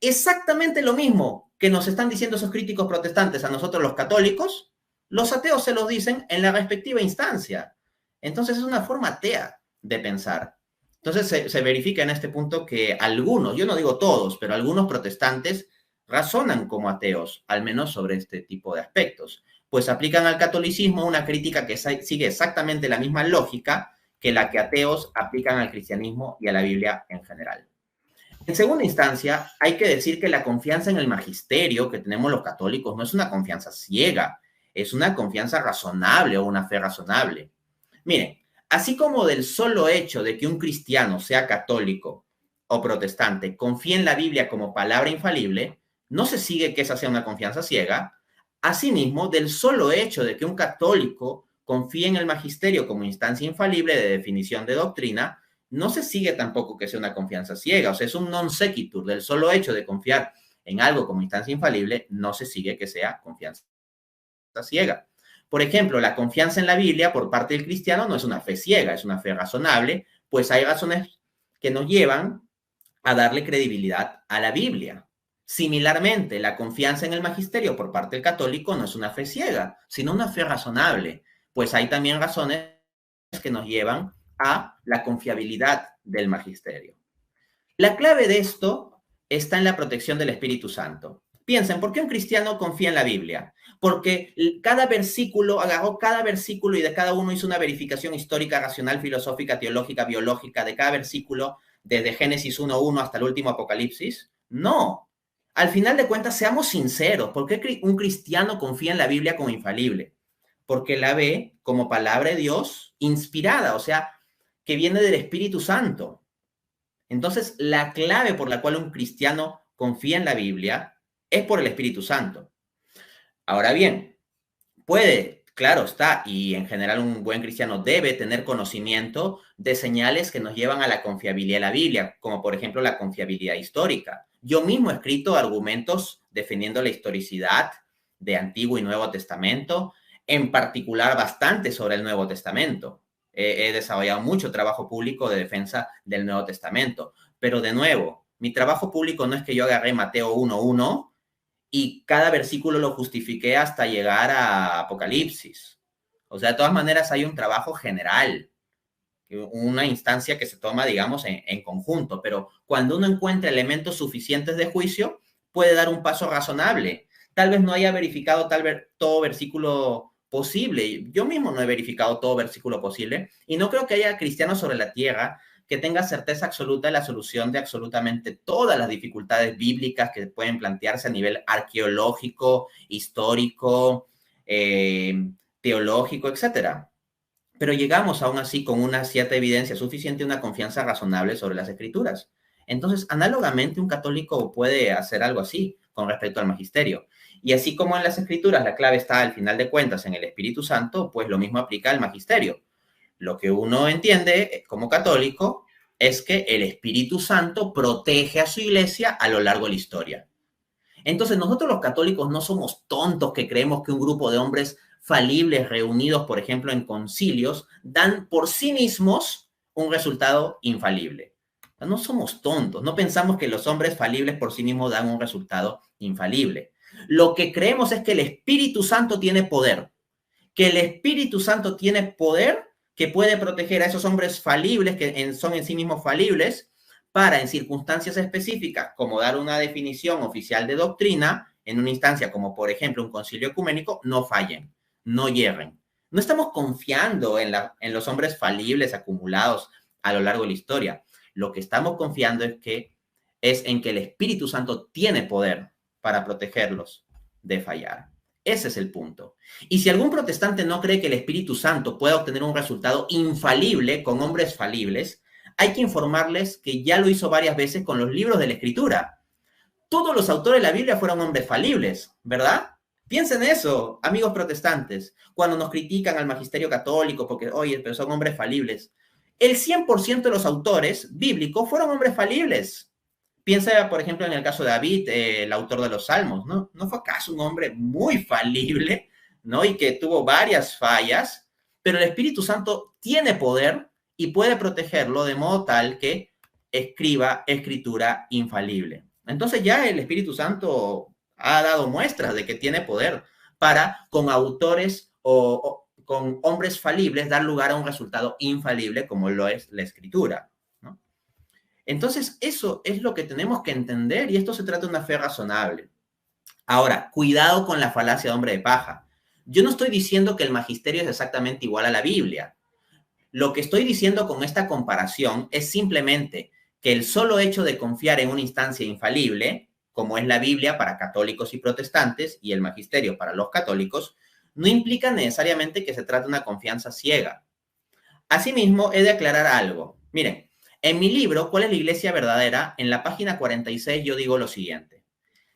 Exactamente lo mismo que nos están diciendo esos críticos protestantes a nosotros los católicos, los ateos se los dicen en la respectiva instancia. Entonces es una forma atea de pensar. Entonces se verifica en este punto que algunos, yo no digo todos, pero algunos protestantes razonan como ateos, al menos sobre este tipo de aspectos, pues aplican al catolicismo una crítica que sigue exactamente la misma lógica que la que ateos aplican al cristianismo y a la Biblia en general. En segunda instancia, hay que decir que la confianza en el magisterio que tenemos los católicos no es una confianza ciega, es una confianza razonable o una fe razonable. Miren, así como del solo hecho de que un cristiano sea católico o protestante confíe en la Biblia como palabra infalible, no se sigue que esa sea una confianza ciega. Asimismo, del solo hecho de que un católico confíe en el magisterio como instancia infalible de definición de doctrina, no se sigue tampoco que sea una confianza ciega. O sea, es un non sequitur. Del solo hecho de confiar en algo como instancia infalible, no se sigue que sea confianza ciega. Por ejemplo, la confianza en la Biblia por parte del cristiano no es una fe ciega, es una fe razonable, pues hay razones que nos llevan a darle credibilidad a la Biblia. Similarmente, la confianza en el magisterio por parte del católico no es una fe ciega, sino una fe razonable, pues hay también razones que nos llevan a la confiabilidad del magisterio. La clave de esto está en la protección del Espíritu Santo. Piensen, ¿por qué un cristiano confía en la Biblia? Porque cada versículo, agarró cada versículo y de cada uno hizo una verificación histórica, racional, filosófica, teológica, biológica de cada versículo, desde Génesis 1.1 hasta el último Apocalipsis. No. Al final de cuentas, seamos sinceros. ¿Por qué un cristiano confía en la Biblia como infalible? Porque la ve como palabra de Dios inspirada, o sea, que viene del Espíritu Santo. Entonces, la clave por la cual un cristiano confía en la Biblia es por el Espíritu Santo. Ahora bien, puede, claro está, y en general un buen cristiano debe tener conocimiento de señales que nos llevan a la confiabilidad de la Biblia, como por ejemplo la confiabilidad histórica. Yo mismo he escrito argumentos defendiendo la historicidad de Antiguo y Nuevo Testamento, en particular bastante sobre el Nuevo Testamento. He desarrollado mucho trabajo público de defensa del Nuevo Testamento, pero de nuevo, mi trabajo público no es que yo agarré Mateo 1.1 y cada versículo lo justifiqué hasta llegar a Apocalipsis. O sea, de todas maneras hay un trabajo general, una instancia que se toma, digamos, en conjunto, pero cuando uno encuentra elementos suficientes de juicio, puede dar un paso razonable. Tal vez no haya verificado todo versículo posible. Yo mismo no he verificado todo versículo posible y no creo que haya cristianos sobre la tierra que tenga certeza absoluta de la solución de absolutamente todas las dificultades bíblicas que pueden plantearse a nivel arqueológico, histórico, teológico, etcétera. Pero llegamos aún así con una cierta evidencia suficiente y una confianza razonable sobre las escrituras. Entonces, análogamente, un católico puede hacer algo así con respecto al magisterio. Y así como en las escrituras la clave está al final de cuentas en el Espíritu Santo, pues lo mismo aplica al magisterio. Lo que uno entiende como católico es que el Espíritu Santo protege a su iglesia a lo largo de la historia. Entonces, nosotros los católicos no somos tontos que creemos que un grupo de hombres falibles reunidos, por ejemplo, en concilios, dan por sí mismos un resultado infalible. No somos tontos, no pensamos que los hombres falibles por sí mismos dan un resultado infalible. Lo que creemos es que el Espíritu Santo tiene poder, que el Espíritu Santo tiene poder que puede proteger a esos hombres falibles, que son en sí mismos falibles, para en circunstancias específicas, como dar una definición oficial de doctrina, en una instancia como por ejemplo un concilio ecuménico, no fallen, no hierren. No estamos confiando en los hombres falibles acumulados a lo largo de la historia. Lo que estamos confiando es en que el Espíritu Santo tiene poder para protegerlos de fallar. Ese es el punto. Y si algún protestante no cree que el Espíritu Santo pueda obtener un resultado infalible con hombres falibles, hay que informarles que ya lo hizo varias veces con los libros de la Escritura. Todos los autores de la Biblia fueron hombres falibles, ¿verdad? Piensen eso, amigos protestantes, cuando nos critican al magisterio católico porque, oye, pero son hombres falibles. El 100% de los autores bíblicos fueron hombres falibles. Piensa, por ejemplo, en el caso de David, el autor de los Salmos, ¿no? ¿No fue acaso un hombre muy falible, ¿no? Y que tuvo varias fallas, pero el Espíritu Santo tiene poder y puede protegerlo de modo tal que escriba escritura infalible. Entonces ya el Espíritu Santo ha dado muestras de que tiene poder para, con autores o con hombres falibles, dar lugar a un resultado infalible como lo es la escritura. Entonces, eso es lo que tenemos que entender y esto se trata de una fe razonable. Ahora, cuidado con la falacia de hombre de paja. Yo no estoy diciendo que el magisterio es exactamente igual a la Biblia. Lo que estoy diciendo con esta comparación es simplemente que el solo hecho de confiar en una instancia infalible, como es la Biblia para católicos y protestantes y el magisterio para los católicos, no implica necesariamente que se trate de una confianza ciega. Asimismo, he de aclarar algo. Miren, en mi libro, ¿Cuál es la iglesia verdadera? En la página 46 yo digo lo siguiente.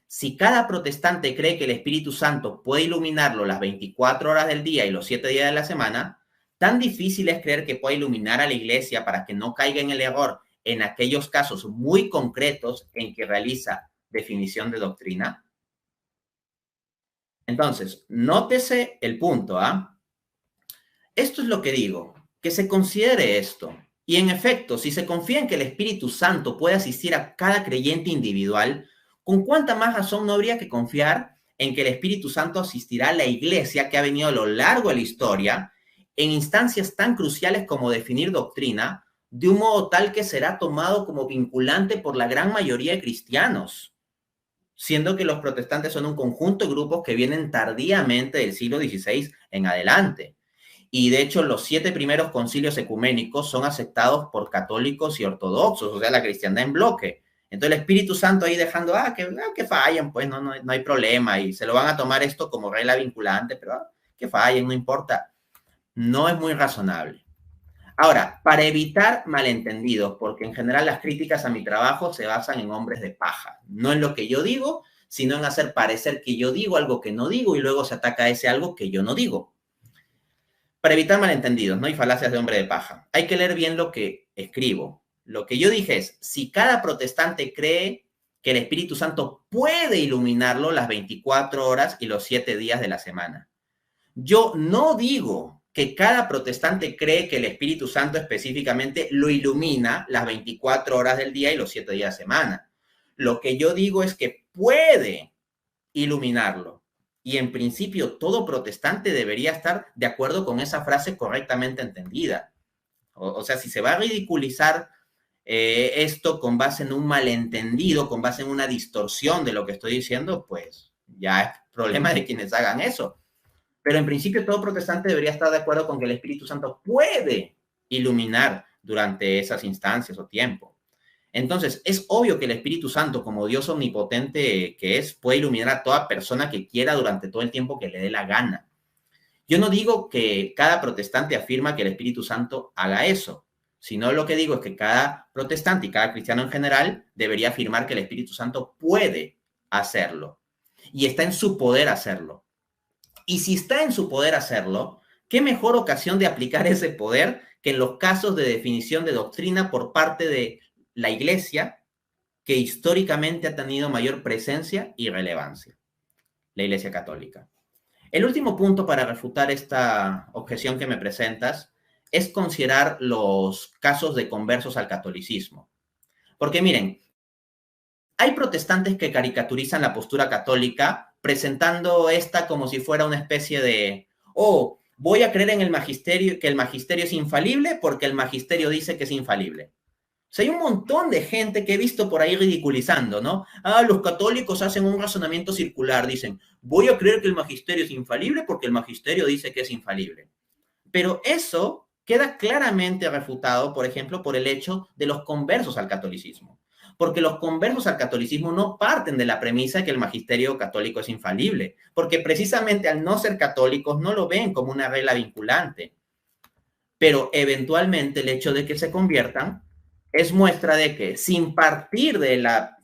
Si cada protestante cree que el Espíritu Santo puede iluminarlo las 24 horas del día y los 7 días de la semana, tan difícil es creer que pueda iluminar a la iglesia para que no caiga en el error en aquellos casos muy concretos en que realiza definición de doctrina. Entonces, nótese el punto, ¿ah? Esto es lo que digo, que se considere esto. Y en efecto, si se confía en que el Espíritu Santo puede asistir a cada creyente individual, ¿con cuánta más razón no habría que confiar en que el Espíritu Santo asistirá a la iglesia que ha venido a lo largo de la historia en instancias tan cruciales como definir doctrina, de un modo tal que será tomado como vinculante por la gran mayoría de cristianos, siendo que los protestantes son un conjunto de grupos que vienen tardíamente del siglo XVI en adelante? Y de hecho, los 7 primeros concilios ecuménicos son aceptados por católicos y ortodoxos, o sea, la cristiandad en bloque. Entonces, el Espíritu Santo ahí dejando, que fallen, pues no hay problema, y se lo van a tomar esto como regla vinculante, pero que fallen, no importa. No es muy razonable. Ahora, para evitar malentendidos, porque en general las críticas a mi trabajo se basan en hombres de paja, no en lo que yo digo, sino en hacer parecer que yo digo algo que no digo y luego se ataca a ese algo que yo no digo. Para evitar malentendidos, ¿no? Y falacias de hombre de paja. Hay que leer bien lo que escribo. Lo que yo dije es, si cada protestante cree que el Espíritu Santo puede iluminarlo las 24 horas y los 7 días de la semana. Yo no digo que cada protestante cree que el Espíritu Santo específicamente lo ilumina las 24 horas del día y los 7 días de la semana. Lo que yo digo es que puede iluminarlo. Y en principio todo protestante debería estar de acuerdo con esa frase correctamente entendida. O sea, si se va a ridiculizar esto con base en un malentendido, con base en una distorsión de lo que estoy diciendo, pues ya es problema de quienes hagan eso. Pero en principio todo protestante debería estar de acuerdo con que el Espíritu Santo puede iluminar durante esas instancias o tiempo. Entonces, es obvio que el Espíritu Santo, como Dios omnipotente que es, puede iluminar a toda persona que quiera durante todo el tiempo que le dé la gana. Yo no digo que cada protestante afirma que el Espíritu Santo haga eso. sino lo que digo es que cada protestante y cada cristiano en general debería afirmar que el Espíritu Santo puede hacerlo y está en su poder hacerlo. Y si está en su poder hacerlo, ¿qué mejor ocasión de aplicar ese poder que en los casos de definición de doctrina por parte de la Iglesia, que históricamente ha tenido mayor presencia y relevancia, la Iglesia Católica? El último punto para refutar esta objeción que me presentas es considerar los casos de conversos al catolicismo. Porque miren, hay protestantes que caricaturizan la postura católica presentando esta como si fuera una especie de, oh, voy a creer en el magisterio, que el magisterio es infalible porque el magisterio dice que es infalible. O sea, hay un montón de gente que he visto por ahí ridiculizando, ¿no? Ah, los católicos hacen un razonamiento circular, dicen, voy a creer que el magisterio es infalible porque el magisterio dice que es infalible. Pero eso queda claramente refutado, por ejemplo, por el hecho de los conversos al catolicismo. Porque los conversos al catolicismo no parten de la premisa de que el magisterio católico es infalible, porque precisamente al no ser católicos no lo ven como una regla vinculante. Pero eventualmente el hecho de que se conviertan es muestra de que, sin partir de la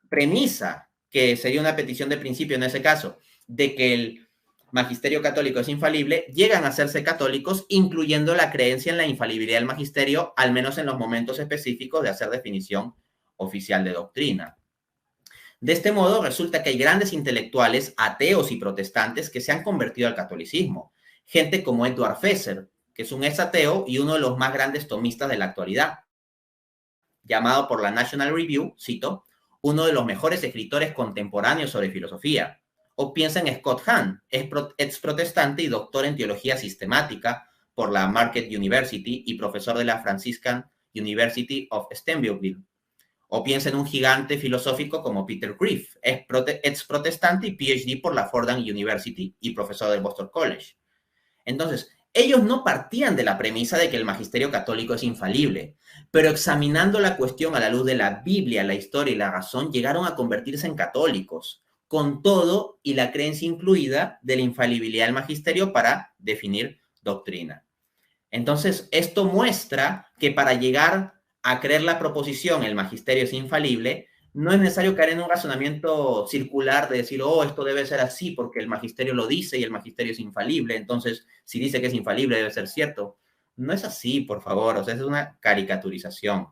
premisa, que sería una petición de principio en ese caso, de que el magisterio católico es infalible, llegan a hacerse católicos, incluyendo la creencia en la infalibilidad del magisterio, al menos en los momentos específicos de hacer definición oficial de doctrina. De este modo, resulta que hay grandes intelectuales, ateos y protestantes, que se han convertido al catolicismo. Gente como Edward Fesser, que es un ex ateo y uno de los más grandes tomistas de la actualidad, llamado por la National Review, cito, uno de los mejores escritores contemporáneos sobre filosofía. O piensa en Scott Hahn, ex protestante y doctor en teología sistemática por la Marquette University y profesor de la Franciscan University of Steubenville. O piensa en un gigante filosófico como Peter Kreeft, ex protestante y PhD por la Fordham University y profesor del Boston College. Entonces, ellos no partían de la premisa de que el magisterio católico es infalible, pero examinando la cuestión a la luz de la Biblia, la historia y la razón, llegaron a convertirse en católicos, con todo y la creencia incluida de la infalibilidad del magisterio para definir doctrina. Entonces, esto muestra que para llegar a creer la proposición, el magisterio es infalible, no es necesario caer en un razonamiento circular de decir, oh, esto debe ser así porque el magisterio lo dice y el magisterio es infalible, entonces si dice que es infalible debe ser cierto. No es así, por favor, o sea, es una caricaturización.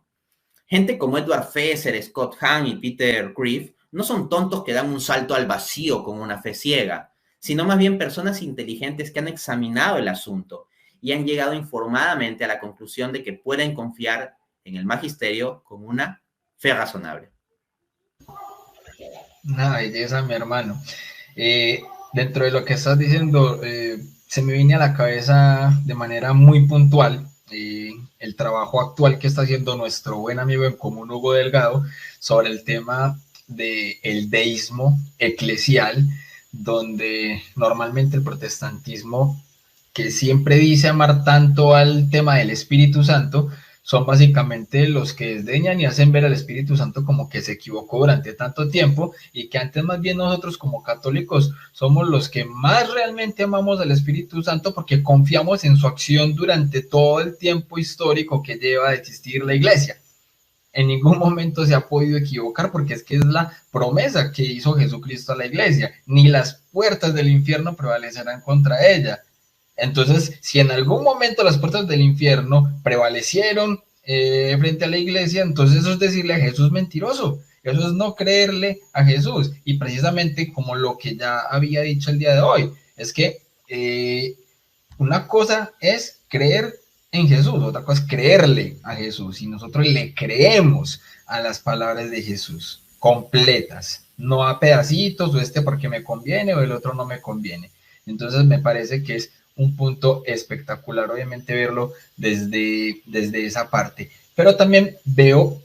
Gente como Edward Fesser, Scott Hahn y Peter Kreeft no son tontos que dan un salto al vacío con una fe ciega, sino más bien personas inteligentes que han examinado el asunto y han llegado informadamente a la conclusión de que pueden confiar en el magisterio con una fe razonable. Una belleza, mi hermano. Dentro de lo que estás diciendo, se me viene a la cabeza de manera muy puntual el trabajo actual que está haciendo nuestro buen amigo en común, Hugo Delgado, sobre el tema del deísmo eclesial, donde normalmente el protestantismo, que siempre dice amar tanto al tema del Espíritu Santo, son básicamente los que desdeñan y hacen ver al Espíritu Santo como que se equivocó durante tanto tiempo y que antes más bien nosotros como católicos somos los que más realmente amamos al Espíritu Santo porque confiamos en su acción durante todo el tiempo histórico que lleva de existir la Iglesia. En ningún momento se ha podido equivocar porque es que es la promesa que hizo Jesucristo a la Iglesia. Ni las puertas del infierno prevalecerán contra ella. Entonces, si en algún momento las puertas del infierno prevalecieron frente a la iglesia, entonces eso es decirle a Jesús mentiroso. Eso es no creerle a Jesús. Y precisamente como lo que ya había dicho el día de hoy, es que una cosa es creer en Jesús, otra cosa es creerle a Jesús. Y nosotros le creemos a las palabras de Jesús completas, no a pedacitos, o este porque me conviene o el otro no me conviene. Entonces me parece que es un punto espectacular, obviamente, verlo desde esa parte. Pero también veo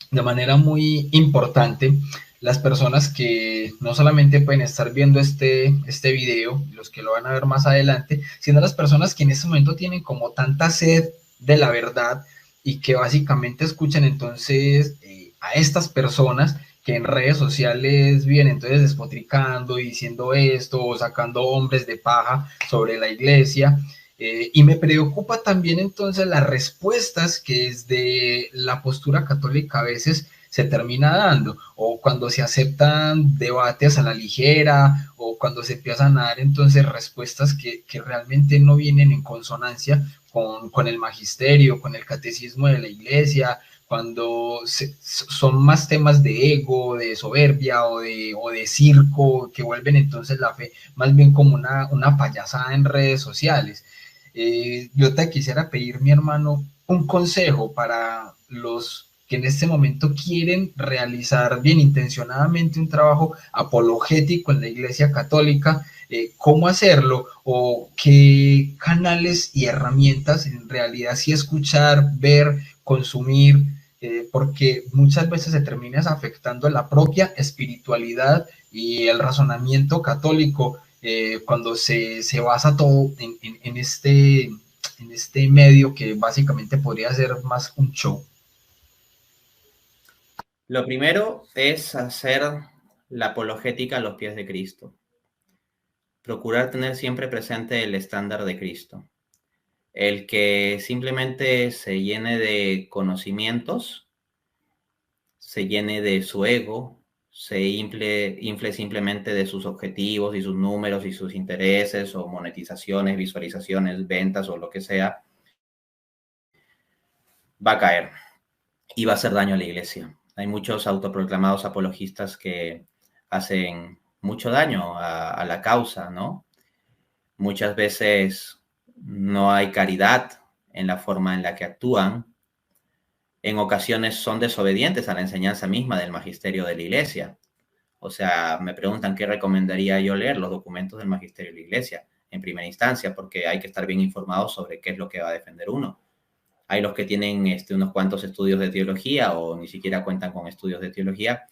de manera muy importante las personas que no solamente pueden estar viendo este video, los que lo van a ver más adelante, sino las personas que en este momento tienen como tanta sed de la verdad y que básicamente escuchan entonces a estas personas que en redes sociales vienen entonces despotricando y diciendo esto o sacando hombres de paja sobre la iglesia, Y me preocupa también entonces las respuestas que desde la postura católica a veces se termina dando, o cuando se aceptan debates a la ligera, o cuando se empiezan a dar entonces respuestas que realmente no vienen en consonancia con el magisterio, con el catecismo de la iglesia, cuando son más temas de ego, de soberbia o de circo, que vuelven entonces la fe más bien como una payasada en redes sociales. Yo te quisiera pedir, mi hermano, un consejo para los que en este momento quieren realizar bien intencionadamente un trabajo apologético en la Iglesia Católica, cómo hacerlo o qué canales y herramientas en realidad sí escuchar, ver, consumir, porque muchas veces se termina afectando la propia espiritualidad y el razonamiento católico cuando se basa todo en este medio que básicamente podría ser más un show. Lo primero es hacer la apologética a los pies de Cristo. Procurar tener siempre presente el estándar de Cristo. El que simplemente se llene de conocimientos, se llene de su ego, se infle simplemente de sus objetivos y sus números y sus intereses o monetizaciones, visualizaciones, ventas o lo que sea, va a caer y va a hacer daño a la iglesia. Hay muchos autoproclamados apologistas que hacen mucho daño a la causa, ¿no? Muchas veces no hay caridad en la forma en la que actúan. En ocasiones son desobedientes a la enseñanza misma del magisterio de la iglesia. O sea, me preguntan qué recomendaría yo leer, los documentos del magisterio de la iglesia en primera instancia, porque hay que estar bien informados sobre qué es lo que va a defender uno. Hay los que tienen unos cuantos estudios de teología o ni siquiera cuentan con estudios de teología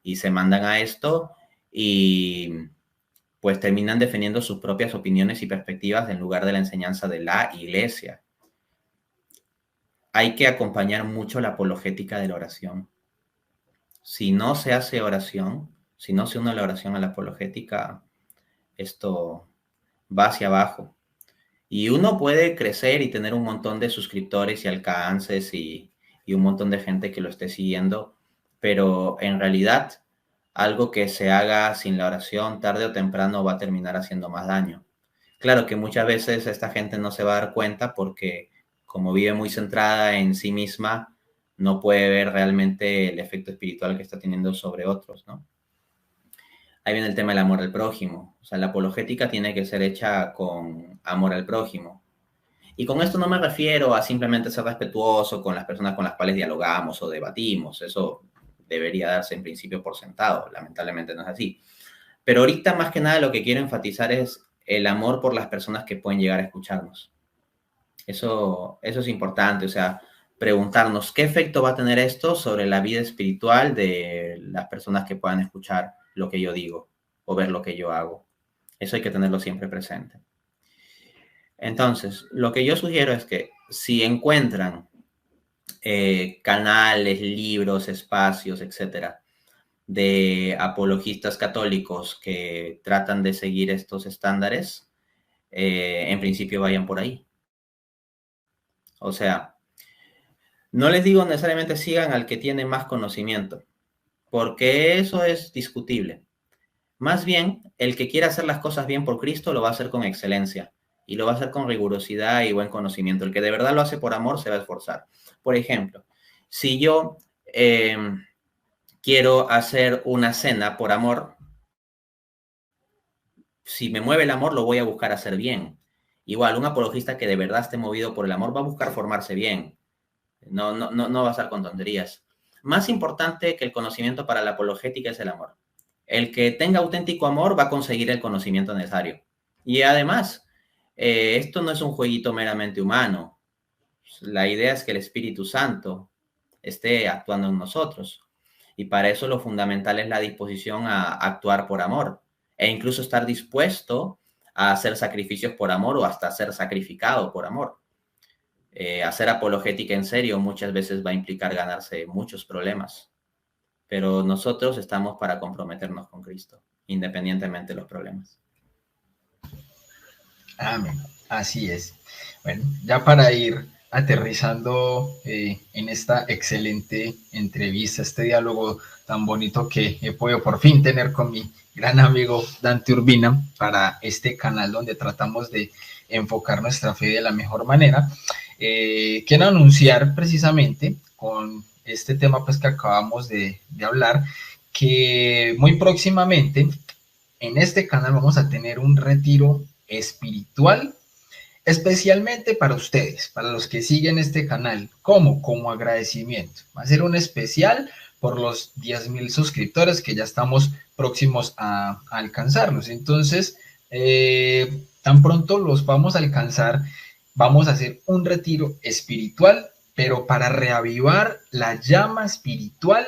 y se mandan a esto y pues terminan defendiendo sus propias opiniones y perspectivas en lugar de la enseñanza de la iglesia. Hay que acompañar mucho la apologética de la oración. Si no se hace oración, si no se une la oración a la apologética, esto va hacia abajo. Y uno puede crecer y tener un montón de suscriptores y alcances y un montón de gente que lo esté siguiendo, pero en realidad algo que se haga sin la oración tarde o temprano va a terminar haciendo más daño. Claro que muchas veces esta gente no se va a dar cuenta porque como vive muy centrada en sí misma, no puede ver realmente el efecto espiritual que está teniendo sobre otros, ¿no? Ahí viene el tema del amor al prójimo. O sea, la apologética tiene que ser hecha con amor al prójimo. Y con esto no me refiero a simplemente ser respetuoso con las personas con las cuales dialogamos o debatimos. Eso debería darse en principio por sentado. Lamentablemente no es así. Pero ahorita más que nada lo que quiero enfatizar es el amor por las personas que pueden llegar a escucharnos. Eso es importante. O sea, preguntarnos qué efecto va a tener esto sobre la vida espiritual de las personas que puedan escuchar lo que yo digo o ver lo que yo hago. Eso hay que tenerlo siempre presente. Entonces, lo que yo sugiero es que si encuentran canales, libros, espacios, etcétera, de apologistas católicos que tratan de seguir estos estándares, en principio vayan por ahí. O sea, no les digo necesariamente sigan al que tiene más conocimiento, porque eso es discutible. Más bien, el que quiera hacer las cosas bien por Cristo lo va a hacer con excelencia y lo va a hacer con rigurosidad y buen conocimiento. El que de verdad lo hace por amor se va a esforzar. Por ejemplo, si yo quiero hacer una cena por amor, si me mueve el amor lo voy a buscar hacer bien. Igual, un apologista que de verdad esté movido por el amor va a buscar formarse bien. No va a estar con tonterías. Más importante que el conocimiento para la apologética es el amor. El que tenga auténtico amor va a conseguir el conocimiento necesario. Y además, esto no es un jueguito meramente humano. La idea es que el Espíritu Santo esté actuando en nosotros. Y para eso lo fundamental es la disposición a actuar por amor e incluso estar dispuesto a hacer sacrificios por amor o hasta ser sacrificado por amor. Hacer apologética en serio muchas veces va a implicar ganarse muchos problemas, pero nosotros estamos para comprometernos con Cristo, independientemente de los problemas. Amén. Así es. Bueno, ya para ir aterrizando en esta excelente entrevista, este diálogo tan bonito que he podido por fin tener con mi gran amigo Dante Urbina para este canal donde tratamos de enfocar nuestra fe de la mejor manera. Quiero anunciar precisamente con este tema pues que acabamos de hablar, que muy próximamente en este canal vamos a tener un retiro espiritual especialmente para ustedes, para los que siguen este canal. ¿Cómo? Como agradecimiento. Va a ser un especial por los 10,000 suscriptores que ya estamos próximos a alcanzarlos. Entonces, tan pronto los vamos a alcanzar, vamos a hacer un retiro espiritual, pero para reavivar la llama espiritual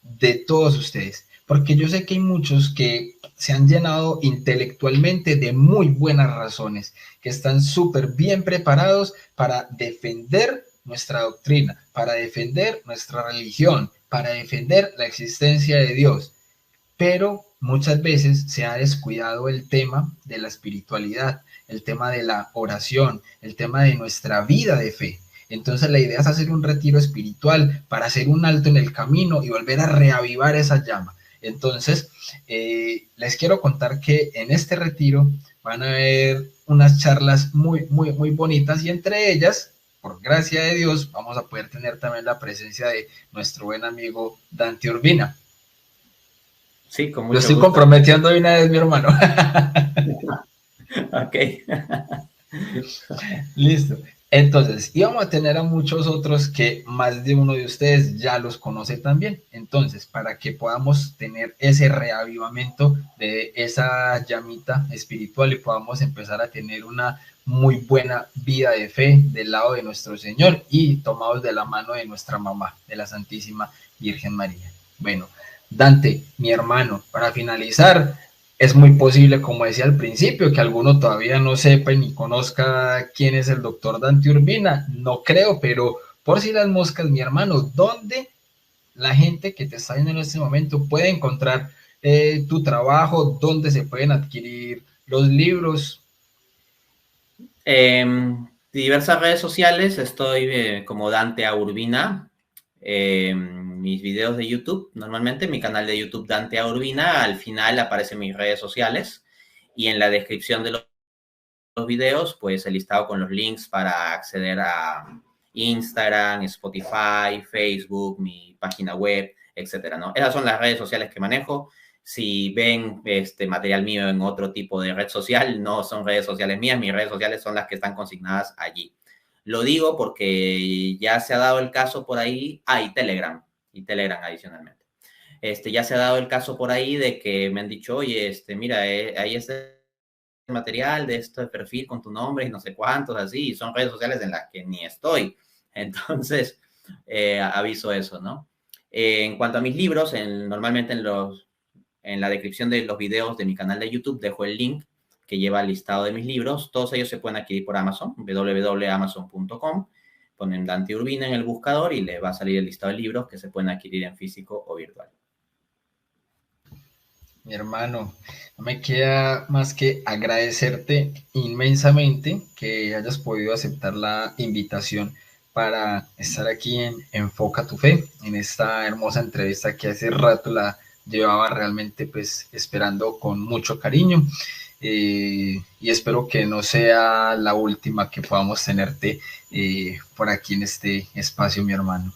de todos ustedes. Porque yo sé que hay muchos que se han llenado intelectualmente de muy buenas razones, que están súper bien preparados para defender nuestra doctrina, para defender nuestra religión, para defender la existencia de Dios. Pero muchas veces se ha descuidado el tema de la espiritualidad, el tema de la oración, el tema de nuestra vida de fe. Entonces la idea es hacer un retiro espiritual para hacer un alto en el camino y volver a reavivar esa llama. Entonces, les quiero contar que en este retiro van a haber unas charlas muy, muy, muy bonitas y entre ellas, por gracia de Dios, vamos a poder tener también la presencia de nuestro buen amigo Dante Urbina. Sí, con mucho Lo estoy gusto. comprometiendo de una vez, mi hermano. Ok. Listo. Entonces, íbamos a tener a muchos otros que más de uno de ustedes ya los conoce también. Entonces, para que podamos tener ese reavivamiento de esa llamita espiritual y podamos empezar a tener una muy buena vida de fe del lado de nuestro Señor y tomados de la mano de nuestra mamá, de la Santísima Virgen María. Bueno, Dante, mi hermano, para finalizar, es muy posible, como decía al principio, que alguno todavía no sepa ni conozca quién es el doctor Dante Urbina. No creo, pero por si las moscas, mi hermano, ¿dónde la gente que te está viendo en este momento puede encontrar tu trabajo? ¿Dónde se pueden adquirir los libros? Diversas redes sociales, estoy como Dante A. Urbina. Mis videos de YouTube, normalmente mi canal de YouTube Dante A. Urbina, al final aparecen mis redes sociales y en la descripción de los videos, pues el listado con los links para acceder a Instagram, Spotify, Facebook, mi página web, etcétera, ¿no? Esas son las redes sociales que manejo. Si ven este material mío en otro tipo de red social, no son redes sociales mías, mis redes sociales son las que están consignadas allí. Lo digo porque ya se ha dado el caso por ahí, y Telegram adicionalmente. Ya se ha dado el caso por ahí de que me han dicho, oye, mira, ahí está el material de este perfil con tu nombre y no sé cuántos, así, y son redes sociales en las que ni estoy. Entonces, aviso eso, ¿no? En cuanto a mis libros, normalmente en la descripción de los videos de mi canal de YouTube dejo el link que lleva el listado de mis libros. Todos ellos se pueden adquirir por Amazon, www.amazon.com. Ponen Dante Urbina en el buscador y le va a salir el listado de libros que se pueden adquirir en físico o virtual. Mi hermano, no me queda más que agradecerte inmensamente que hayas podido aceptar la invitación para estar aquí en Enfoca tu Fe, en esta hermosa entrevista que hace rato la llevaba realmente pues esperando con mucho cariño. Y espero que no sea la última que podamos tenerte por aquí en este espacio, mi hermano.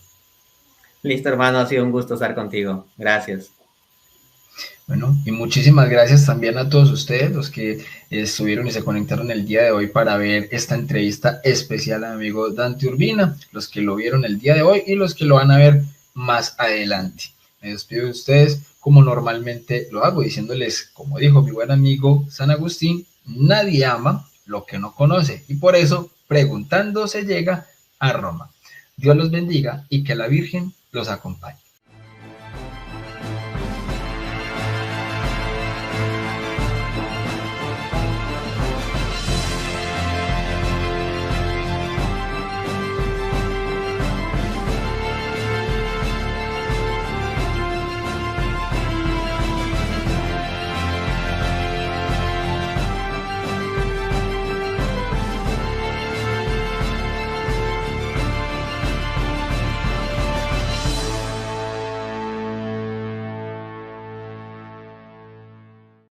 Listo, hermano, ha sido un gusto estar contigo. Gracias. Bueno, y muchísimas gracias también a todos ustedes, los que estuvieron y se conectaron el día de hoy para ver esta entrevista especial a mi amigo Dante Urbina, los que lo vieron el día de hoy y los que lo van a ver más adelante. Me despido de ustedes como normalmente lo hago, diciéndoles, como dijo mi buen amigo San Agustín, nadie ama lo que no conoce y por eso preguntando se llega a Roma. Dios los bendiga y que la Virgen los acompañe.